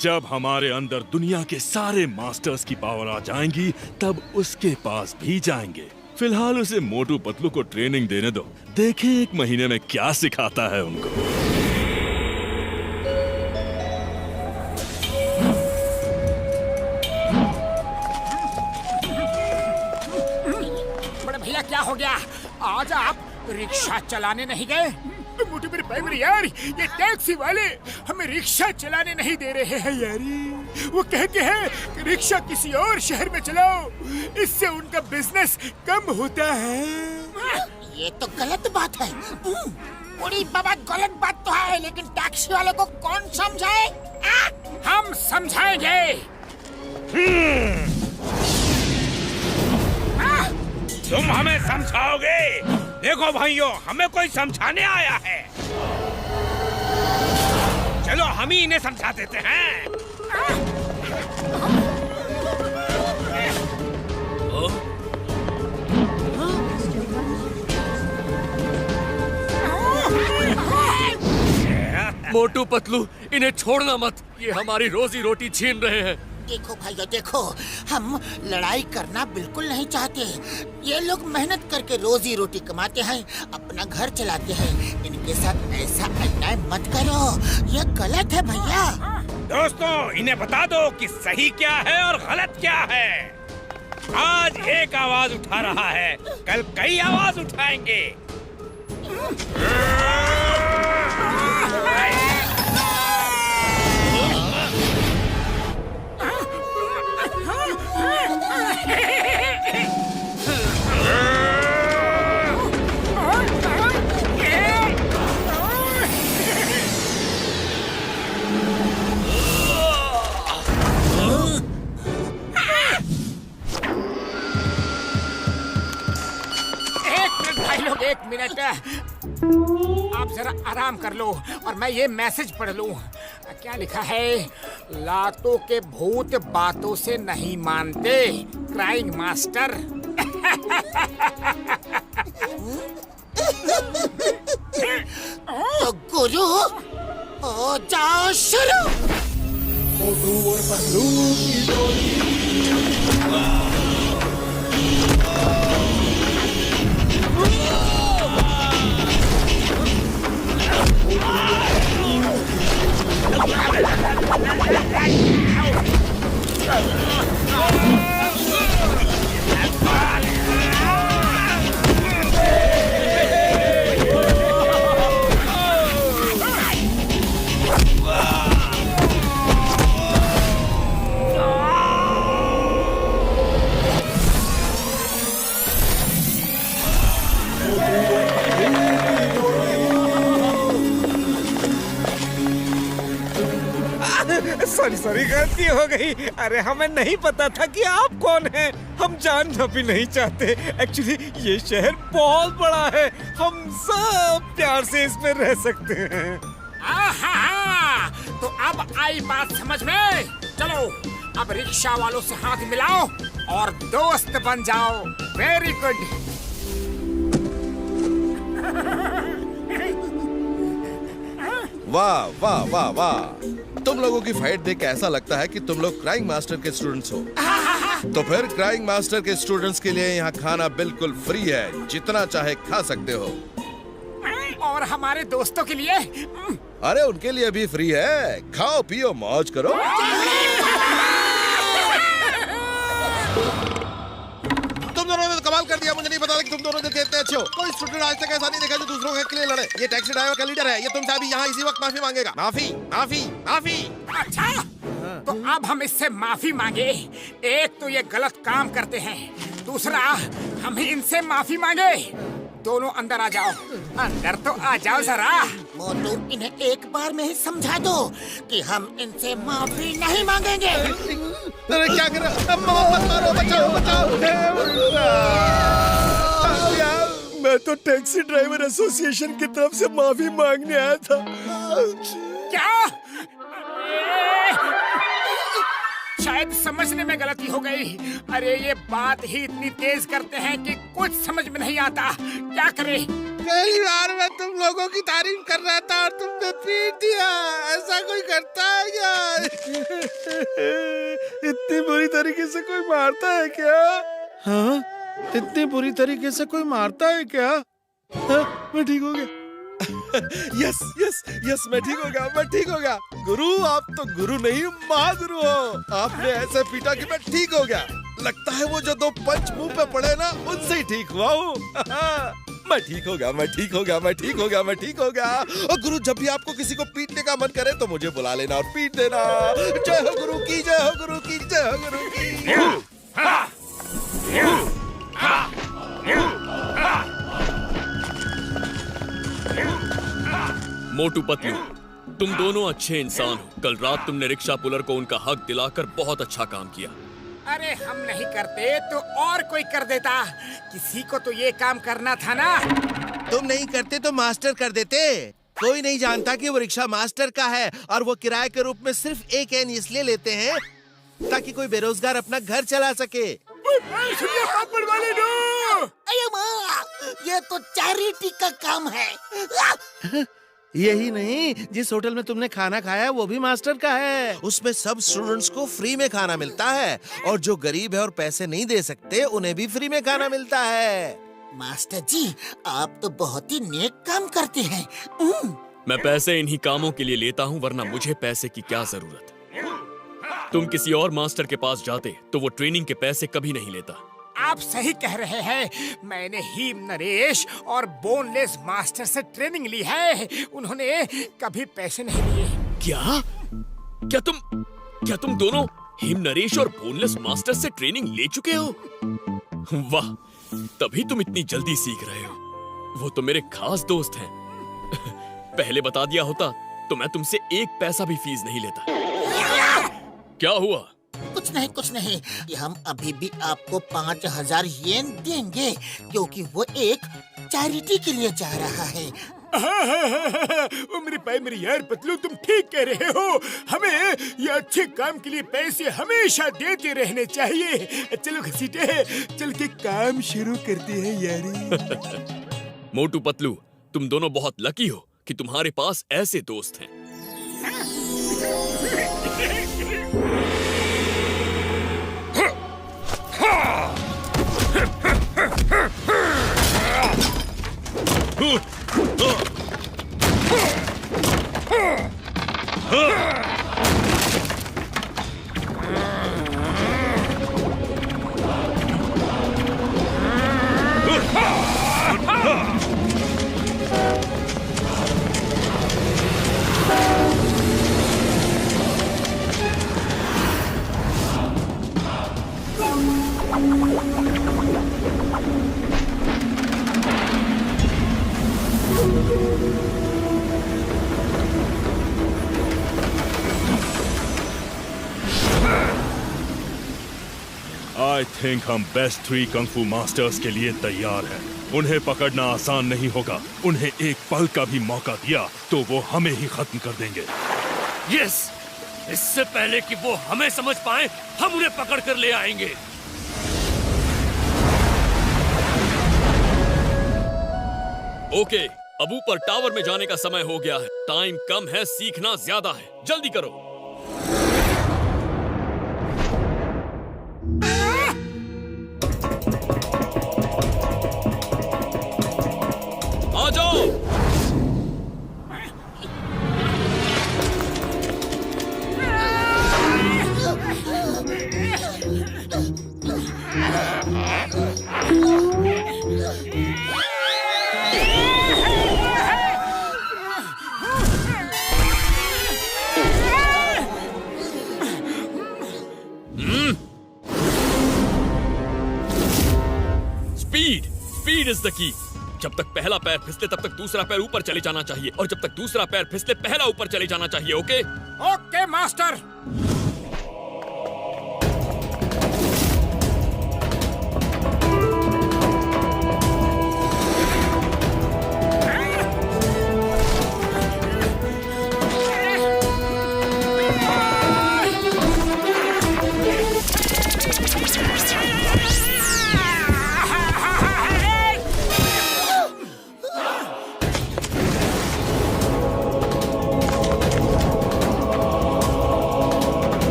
जब हमारे अंदर दुनिया के सारे मास्टर्स की पावर आ जाएंगी तब उसके पास भी जाएंगे। फिलहाल उसे मोटू पतलू को ट्रेनिंग देने दो, देखें 1 महीने में क्या सिखाता है उनको। बड़े भैया क्या हो गया? आज आप रिक्शा चलाने नहीं गए? मोटू मेरे भाई मेरे यार, ये टैक्सी वाले हमें रिक्शा चलाने नहीं दे रहे हैं यारी। वो कहते हैं कि रिक्शा किसी और शहर में चलाओ, इससे उनका बिजनेस कम होता है। ये तो गलत बात है। बड़ी बाबा, गलत बात तो है, लेकिन टैक्सी वाले को कौन समझाए? हम समझाएंगे। तुम हमें समझाओगे? देखो भाइयों, हमें कोई समझाने आया है। चलो हम ही इन्हें समझा देते हैं। मोटू पतलू, इन्हें छोड़ना मत। ये हमारी रोजी रोटी छीन रहे हैं। देखो भैया देखो, हम लड़ाई करना बिल्कुल नहीं चाहते। ये लोग मेहनत करके रोजी रोटी कमाते हैं, अपना घर चलाते हैं। इनके साथ ऐसा अन्याय मत करो, ये गलत है भैया। दोस्तों, इन्हें बता दो कि सही क्या है और गलत क्या है। आज एक आवाज उठा रहा है, कल कई आवाज उठाएंगे। एक मिनट, आप जरा आराम कर लो और मैं ये मैसेज पढ़ लूं। क्या लिखा है? लातों के भूत बातों से नहीं मानते, क्राइंग मास्टर। तो गुरु हो जाओ शुरू। मोटू और पतलू की जोड़ी। सॉरी, गलती हो गई। अरे हमें नहीं पता था कि आप कौन हैं। हम जानना भी नहीं चाहते। एक्चुअली ये शहर बहुत बड़ा है, हम सब प्यार से इसमें रह सकते हैं। तो अब आई बात समझ में। चलो अब रिक्शा वालों से हाथ मिलाओ और दोस्त बन जाओ। Very good. वाह वाह वाह वाह, तुम लोगों की फाइट देख के ऐसा लगता है कि तुम लोग क्राइंग मास्टर के स्टूडेंट्स हो। तो फिर क्राइंग मास्टर के स्टूडेंट्स के लिए यहाँ खाना बिल्कुल फ्री है, जितना चाहे खा सकते हो। और हमारे दोस्तों के लिए अरे उनके लिए भी फ्री है, खाओ पियो मौज करो। तुम दोनों ने तो कमाल कर दिया, मुझे नहीं पता था कि तुम दोनों इतने अच्छे हो। कोई स्टूडेंट आज तक ऐसा नहीं देखा जो दूसरों के लिए लड़े। ये टैक्सी ड्राइवर का लीडर है, ये तुमसे अभी यहाँ इसी वक्त माफी मांगेगा। माफी माफी माफी। अच्छा, तो अब हम इससे माफी मांगे। एक तो ये गलत काम करते हैं, दूसरा हम ही इनसे माफी मांगे। दोनों अंदर आ जाओ, अंदर तो आ जाओ जरा। मोटू, इन्हें एक बार में ही समझा दो कि हम इनसे माफी नहीं मांगेंगे। अरे क्या कर रहे हो? मत मारो, बचाओ बचाओ। मैं तो टैक्सी ड्राइवर एसोसिएशन की तरफ से माफी मांगने आया था। क्या? शायद समझने में गलती हो गई। अरे ये बात ही इतनी तेज करते हैं कि कुछ समझ में नहीं आता। क्या करें? पहली बार मैं तुम लोगों की तारीफ कर रहा था और तुमने पीट दिया। ऐसा कोई करता है क्या? इतनी बुरी तरीके से कोई मारता है क्या? हाँ, इतनी बुरी तरीके से कोई मारता है क्या? हाँ, मैं ठीक हो गया। यस यस यस, मैं ठीक हो गया, मैं ठीक हो गया। गुरु, आप तो गुरु नहीं महागुरु हो। आपने ऐसे पीटा कि मैं ठीक हो गया। लगता है वो जो 2 पंच मुंह पे पड़े ना, उनसे ही ठीक हुआ हूँ। मैं ठीक हो गया, मैं ठीक हो गया, मैं ठीक हो गया, मैं ठीक हो गया। और गुरु, जब भी आपको किसी को पीटने का मन करे तो मुझे बुला लेना और पीट देना। जय हो गुरु की, जय हो गुरु की, जय हो गुरु की। मोटू पतलू, तुम दोनों अच्छे इंसान हो। कल रात तुमने रिक्शा पुलर को उनका हक दिलाकर बहुत अच्छा काम किया। अरे हम नहीं करते तो और कोई कर देता। किसी को तो ये काम करना था ना। तुम नहीं करते तो मास्टर कर देते। कोई नहीं जानता कि वो रिक्शा मास्टर का है और वो किराए के रूप में सिर्फ 1 एन इसलिए लेते हैं ताकि कोई बेरोजगार अपना घर चला सके। अरे माँ, ये तो चैरिटी का काम है। यही नहीं, जिस होटल में तुमने खाना खाया वो भी मास्टर का है। उसमें सब स्टूडेंट्स को फ्री में खाना मिलता है और जो गरीब है और पैसे नहीं दे सकते उन्हें भी फ्री में खाना मिलता है। मास्टर जी, आप तो बहुत ही नेक काम करते हैं। मैं पैसे इन्हीं कामों के लिए लेता हूँ, वरना मुझे पैसे की क्या जरूरत। तुम किसी और मास्टर के पास जाते तो वो ट्रेनिंग के पैसे कभी नहीं लेता। आप सही कह रहे हैं। मैंने हीम नरेश और बोनलेस मास्टर से ट्रेनिंग ली है। उन्होंने कभी पैसे नहीं लिए। क्या? क्या तुम दोनों हीम नरेश और बोनलेस मास्टर से ट्रेनिंग ले चुके हो? वाह, तभी तुम इतनी जल्दी सीख रहे हो। वो तो मेरे खास दोस्त हैं। पहले बता दिया होता तो मैं तुमसे 1 पैसा भी फीस नहीं लेता। क्या हुआ? कुछ नहीं, हम अभी भी आपको 5000 येन देंगे क्योंकि वो एक चैरिटी के लिए जा रहा है। मेरे भाई, मेरे यार पतलू, तुम ठीक कह रहे हो। हमें ये अच्छे काम के लिए पैसे हमेशा देते रहने चाहिए। चलो घसीटे, चल के काम शुरू करते हैं यारी। मोटू पतलू, तुम दोनों बहुत लकी हो कि तुम्हारे पास ऐसे दोस्त हैं। आई थिंक हम बेस्ट 3 कंग फू मास्टर्स के लिए तैयार हैं। उन्हें पकड़ना आसान नहीं होगा। उन्हें एक पल का भी मौका दिया तो वो हमें ही खत्म कर देंगे। यस, इससे पहले कि वो हमें समझ पाए, हम उन्हें पकड़ कर ले आएंगे। ओके, अब ऊपर टावर में जाने का समय हो गया है। टाइम कम है, सीखना ज्यादा है। जल्दी करो। आ जाओ। स्पीड इज द की। जब तक पहला पैर फिसले तब तक दूसरा पैर ऊपर चले जाना चाहिए, और जब तक दूसरा पैर फिसले पहला ऊपर चले जाना चाहिए। Okay okay master.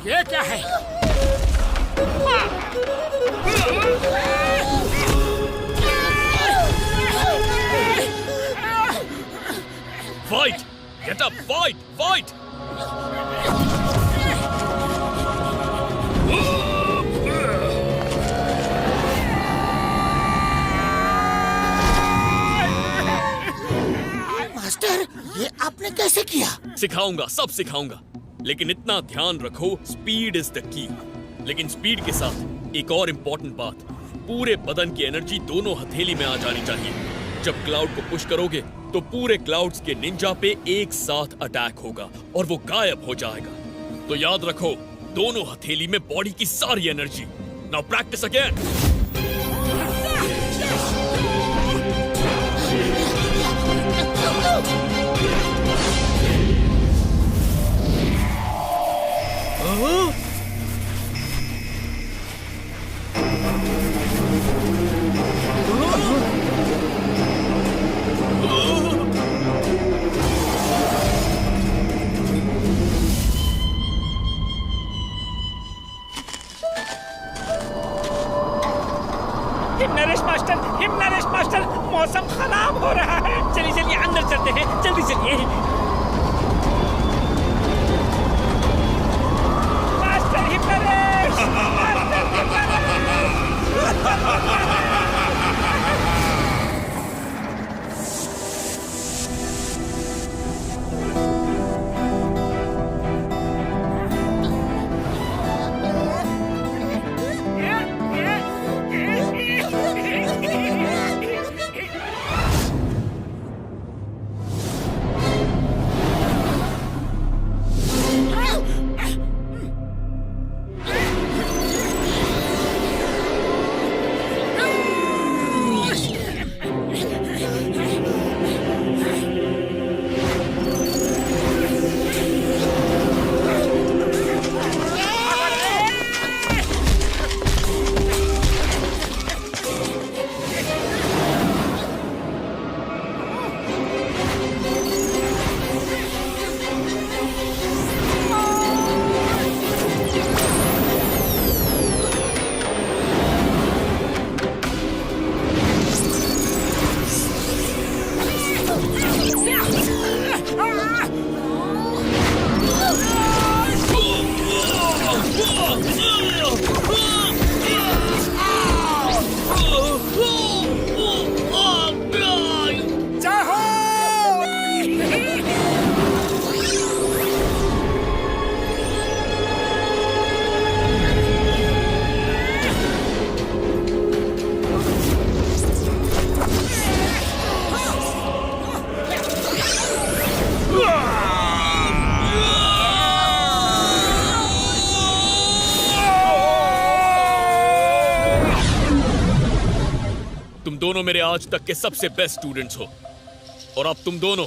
ये क्या है? Fight, get up, fight, fight. Master, ये आपने कैसे किया? सिखाऊंगा, सब सिखाऊंगा, लेकिन इतना ध्यान रखो, स्पीड इज द की। लेकिन स्पीड के साथ एक और इम्पोर्टेंट बात, पूरे बदन की एनर्जी दोनों हथेली में आ जानी चाहिए। जब क्लाउड को पुश करोगे तो पूरे क्लाउड्स के निंजा पे एक साथ अटैक होगा और वो गायब हो जाएगा। तो याद रखो, दोनों हथेली में बॉडी की सारी energy. Now practice again. Naresh master, मौसम खराब हो रहा है। चलिए चलिए अंदर चलते हैं, जल्दी चलिए। Master Himnaresh, master Himnaresh. दोनों मेरे आज तक के सबसे बेस्ट स्टूडेंट्स हो और अब तुम दोनों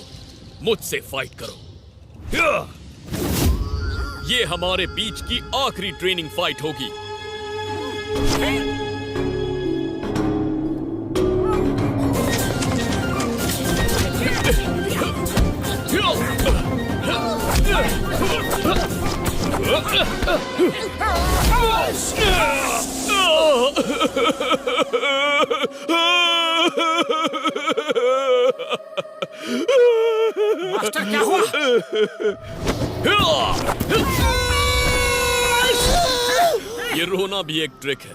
मुझसे फाइट करो। ये हमारे बीच की आखिरी ट्रेनिंग फाइट होगी। मास्टर क्या हुआ? ये रोना भी एक ट्रिक है।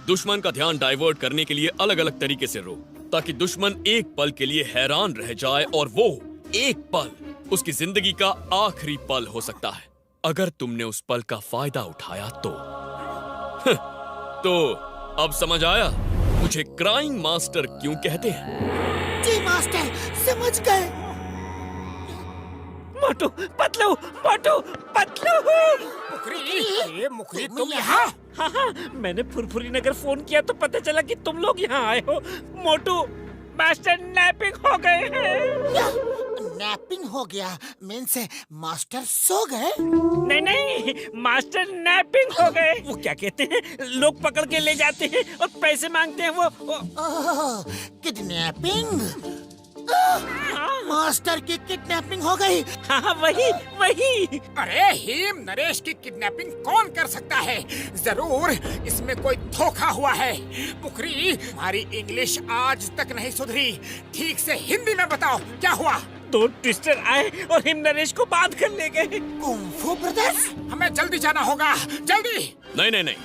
दुश्मन का ध्यान डाइवर्ट करने के लिए अलग अलग तरीके से रो, ताकि दुश्मन एक पल के लिए हैरान रह जाए और वो एक पल उसकी जिंदगी का आखिरी पल हो सकता है। अगर तुमने उस पल का फायदा उठाया तो अब समझ आया मुझे क्राइंग मास्टर क्यों कहते हैं? जी मास्टर, समझ गए। मोटू पतलू, मोटू पतलू। ये मुखरी तुम यहाँ? हाँ हाँ, मैंने फुरफुरी नगर फोन किया तो पता चला कि तुम लोग यहाँ आए हो। मोटू, मास्टर नैपिंग हो गए हैं। नैपिंग हो गया मीन्स मास्टर सो गए? नहीं नहीं, मास्टर नैपिंग हो गए। वो क्या कहते हैं, लोग पकड़ के ले जाते हैं और पैसे मांगते हैं वो किडनैपिंग? मास्टर की किडनैपिंग हो गई। हाँ वही। अरे हिम नरेश की किडनैपिंग कौन कर सकता है? जरूर इसमें कोई धोखा हुआ है। मुखरी, हमारी इंग्लिश आज तक नहीं सुधरी। ठीक से हिंदी में बताओ क्या हुआ? 2 ट्विस्टर आए और हिम नरेश को बांध कर ले गए। Kung fu brothers? हमें जल्दी जाना होगा, जल्दी। नहीं,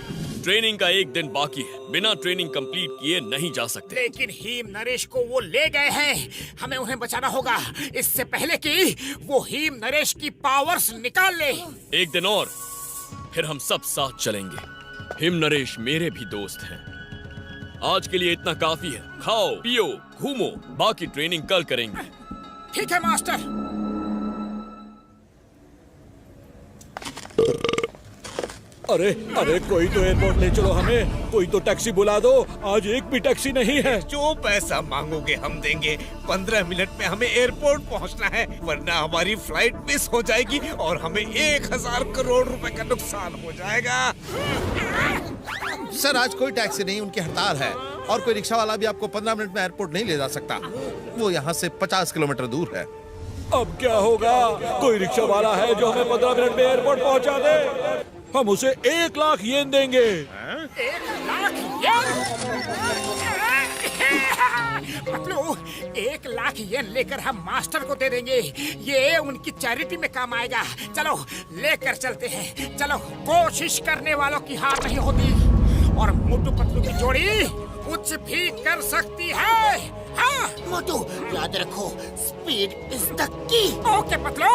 ट्रेनिंग का एक दिन बाकी है। बिना ट्रेनिंग कंप्लीट किए नहीं जा सकते। लेकिन हिम नरेश को वो ले गए हैं, हमें उन्हें बचाना होगा इससे पहले कि वो हिम नरेश की पावर्स निकाल ले। एक दिन और फिर हम सब साथ चलेंगे। हिम नरेश मेरे भी दोस्त हैं। आज के लिए इतना काफी है। खाओ पियो घूमो, बाकी ट्रेनिंग कल करेंगे। ठीक है मास्टर। अरे कोई तो एयरपोर्ट ले चलो हमें, कोई तो टैक्सी बुला दो। आज एक भी टैक्सी नहीं है। जो पैसा मांगोगे हम देंगे। 15 मिनट में हमें एयरपोर्ट पहुंचना है, वरना हमारी फ्लाइट मिस हो जाएगी और हमें 1000 करोड़ रुपए का नुकसान हो जाएगा। सर आज कोई टैक्सी नहीं, उनकी हड़ताल है और कोई रिक्शा वाला भी आपको 15 मिनट में एयरपोर्ट नहीं ले जा सकता। वो यहाँ से 50 किलोमीटर दूर है। अब क्या होगा? कोई रिक्शा वाला है जो हमें 15 मिनट में एयरपोर्ट पहुँचा दे? हम उसे 1 लाख येन देंगे। 1 लाख येन? पतलू, 1 लाख येन लेकर हम मास्टर को दे देंगे। ये उनकी चैरिटी में काम आएगा। चलो लेकर चलते हैं। चलो, कोशिश करने वालों की हार नहीं होती और मोटू पतलू की जोड़ी कुछ भी कर सकती है। हाँ मोटू, याद रखो, स्पीड इज द की। ओके पतलू,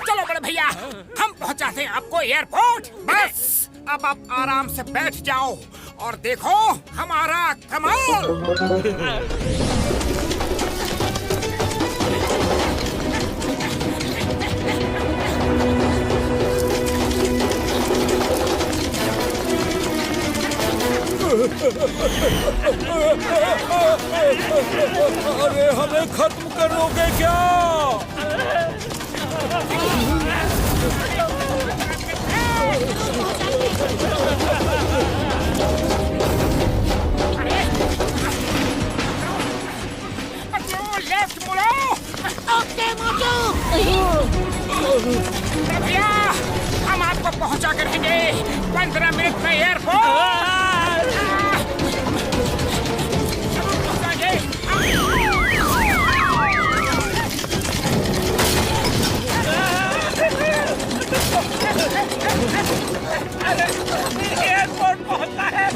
चलो बड़े भैया, हम पहुंचाते हैं आपको एयरपोर्ट। बस अब आप आराम से बैठ जाओ और देखो हमारा कमाल। अरे हमें खत्म करोगे क्या? लेफ्ट मुड़ो। ओके मोटू। भैया, हम आपको पहुंचा कर रहेंगे 15 मिनट में एयरपोर्ट। एयरपोर्ट पहुंचना है।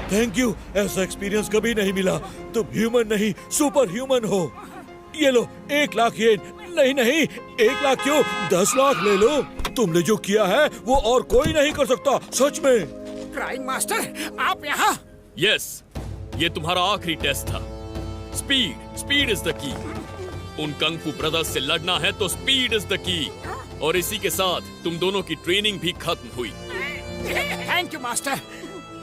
थैंक यू, ऐसा एक्सपीरियंस कभी नहीं मिला। तुम ह्यूमन नहीं, सुपर ह्यूमन हो। ये लो 1 लाख येन। नहीं 1 लाख क्यों, 10 लाख ले लो। तुमने जो किया है वो और कोई नहीं कर सकता, सच में। क्राइंग मास्टर, आप यहाँ? यस, ये तुम्हारा आखिरी टेस्ट था। स्पीड इज द की। उन कंग फू ब्रदर्स से लड़ना है तो स्पीड इज द की। और इसी के साथ तुम दोनों की ट्रेनिंग भी खत्म हुई। Thank you master.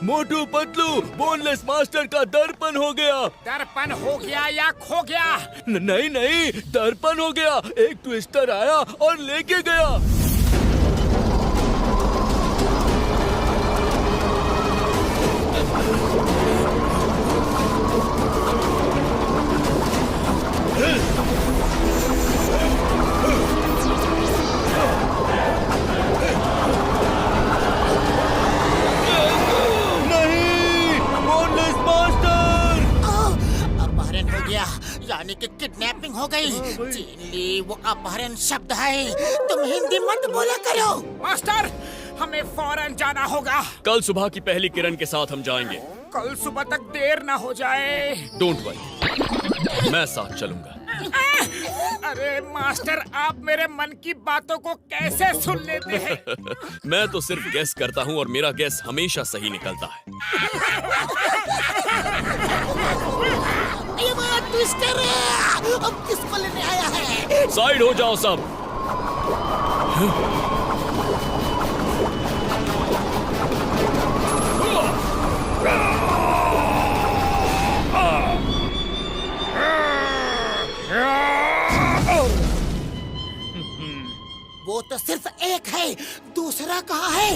Motu Patlu, boneless master का दर्पण हो गया। दर्पण हो गया या खो गया? नहीं, दर्पण हो गया। एक ट्विस्टर आया और लेके गया। यानी कि किडनैपिंग हो गई। चीन ली वो अपहरण शब्द है, तुम हिंदी मत बोला करो। मास्टर, हमें फौरन जाना होगा। कल सुबह की पहली किरण के साथ हम जाएंगे। कल सुबह तक देर ना हो जाए। डोंट वरी, मैं साथ चलूंगा। अरे मास्टर, आप मेरे मन की बातों को कैसे सुन लेते हैं? मैं तो सिर्फ गेस करता हूँ और मेरा गेस हमेशा सही निकलता है। ये बात ट्विस्टर है। अब किसको लेने आया है? साइड हो जाओ सब। वो तो सिर्फ एक है, दूसरा कहाँ है?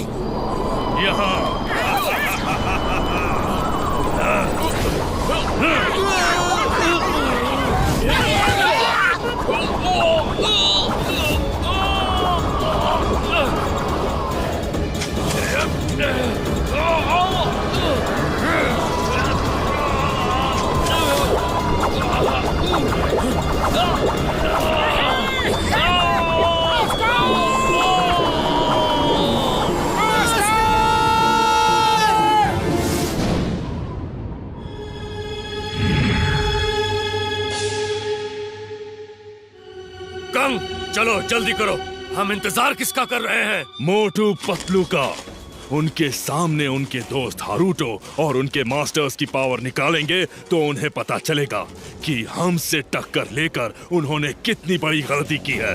कंग, चलो जल्दी करो, हम इंतजार किसका कर रहे हैं? मोटू पतलू का। उनके सामने उनके दोस्त हारूटो और उनके मास्टर्स की पावर निकालेंगे तो उन्हें पता चलेगा कि हमसे टक्कर लेकर उन्होंने कितनी बड़ी गलती की है।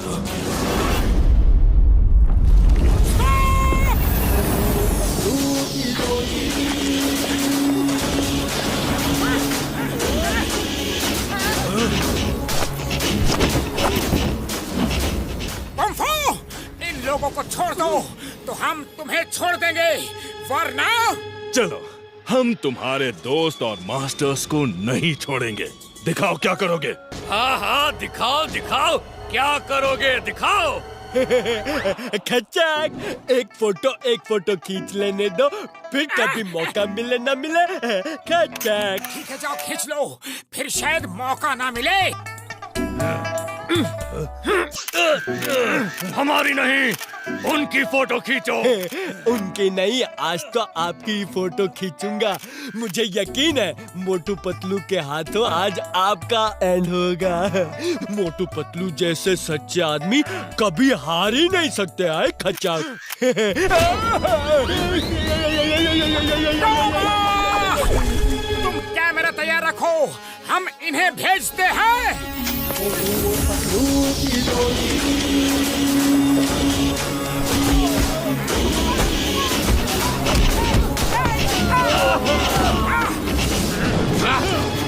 इन लोगों को छोड़ दो तो हम तुम्हें छोड़ देंगे, वरना चलो, हम तुम्हारे दोस्त और मास्टर्स को नहीं छोड़ेंगे। दिखाओ क्या करोगे। हाँ हाँ, दिखाओ दिखाओ, क्या करोगे दिखाओ। खच्चक, एक फोटो खींच लेने दो, फिर कभी मौका मिले ना मिले। खच्चक, ठीक है, जाओ खींच लो, फिर शायद मौका ना मिले। हमारी नहीं, उनकी फोटो खींचो। उनकी नहीं, आज तो आपकी ही फोटो खींचूंगा। मुझे यकीन है मोटू पतलू के हाथों आज आपका एंड होगा। मोटू पतलू जैसे सच्चे आदमी कभी हार ही नहीं सकते हैं खच्चक। तुम कैमरा तैयार रखो, हम इन्हें भेजते हैं।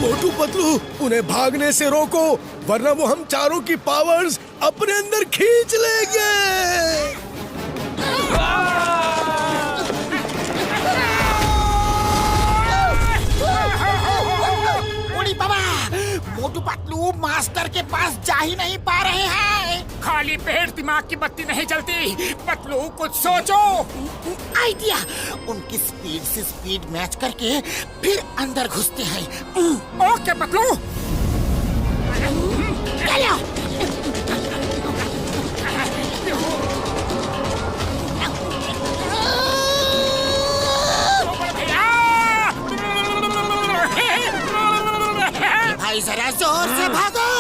मोटू पतलू, उन्हें भागने से रोको, वरना वो हम चारों की पावर्स अपने अंदर खींच लेंगे। उड़ी बाबा, मोटू पतलू मास्टर के पास जा ही नहीं पा रहे हैं। खाली पेट दिमाग की बत्ती नहीं जलती। पतलू, कुछ सोचो। आइडिया, उनकी स्पीड से स्पीड मैच करके फिर अंदर घुसते हैं। ओके पतलू। चलो। भाई जरा जोर से भागो।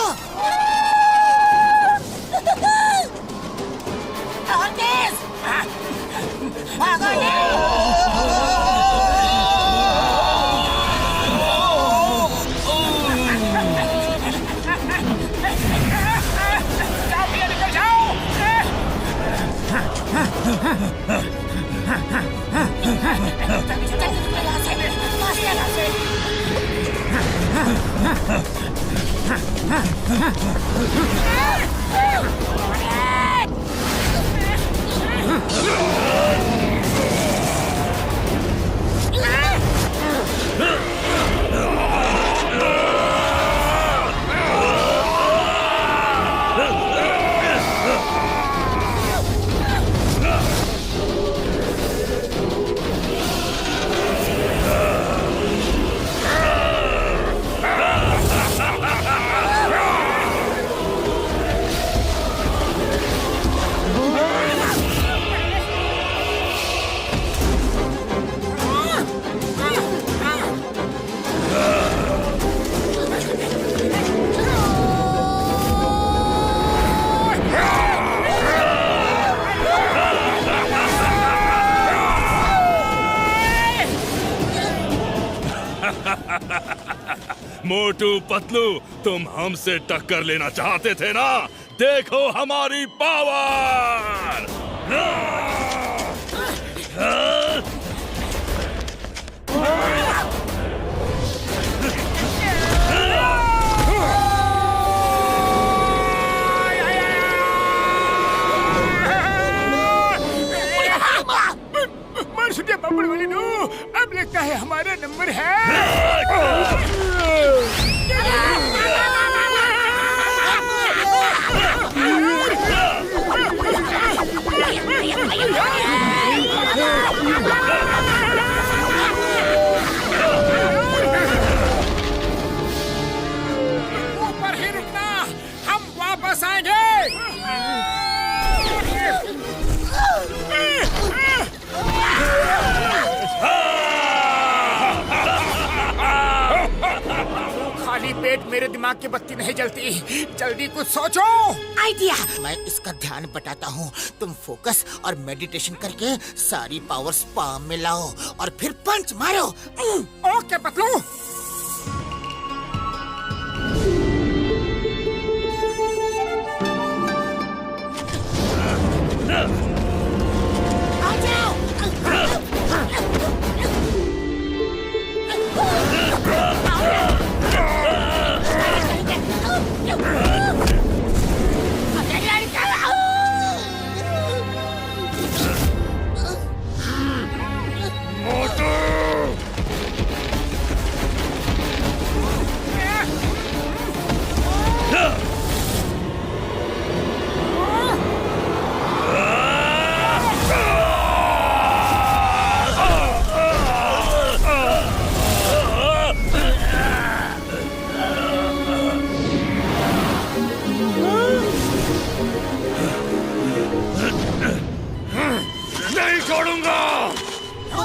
मोटू पतलू, तुम हमसे टक्कर लेना चाहते थे ना? देखो हमारी पावर! बबड़ वाली नो, अब लगता है हमारा नंबर है। ऊपर ही रुकना, हम वापस आएंगे। खाली पेट मेरे दिमाग की बत्ती नहीं जलती, जल्दी कुछ सोचो। आइडिया, मैं इसका ध्यान बटाता हूँ। तुम फोकस और मेडिटेशन करके सारी पावर्स पाम में लाओ और फिर पंच मारो। ओके पतलू।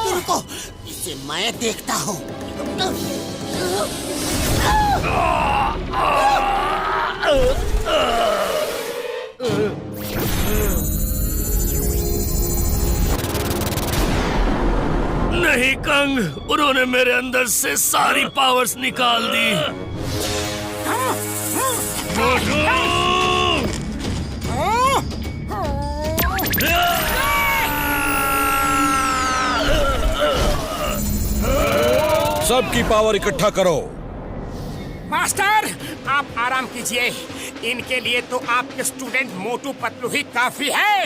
रुको, इसे मैं देखता हूँ। नहीं कंग, उन्होंने मेरे अंदर से सारी पावर्स निकाल दी। सबकी पावर इकट्ठा करो। मास्टर, आप आराम कीजिए। इनके लिए तो आपके स्टूडेंट मोटू पतलू ही काफी है।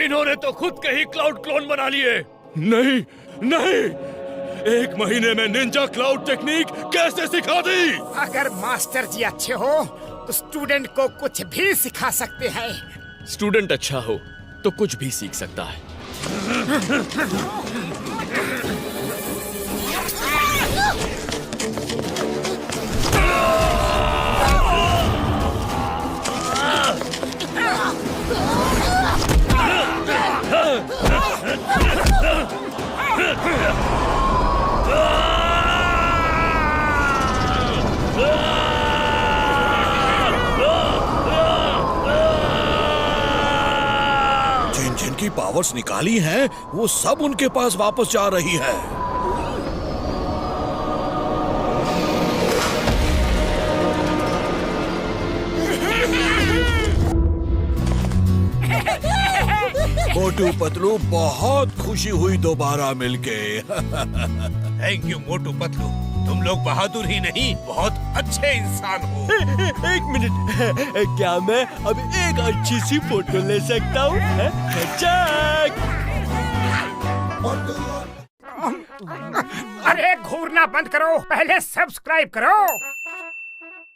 इन्होंने तो खुद के ही क्लाउड क्लोन बना लिए। नहीं नहीं, 1 महीने में निंजा क्लाउड टेक्निक कैसे सिखा दी? अगर मास्टर जी अच्छे हो तो स्टूडेंट को कुछ भी सिखा सकते हैं। स्टूडेंट अच्छा हो तो कुछ भी सीख सकता है। जिन जिन की पावर्स निकाली हैं, वो सब उनके पास वापस जा रही है। मोटू पतलू, बहुत खुशी हुई दोबारा मिलके। थैंक यू मोटू पतलू, तुम लोग बहादुर ही नहीं बहुत अच्छे इंसान हो। एक मिनट, क्या मैं अब एक अच्छी सी फोटो ले सकता हूँ? अरे घूरना बंद करो, पहले सब्सक्राइब करो।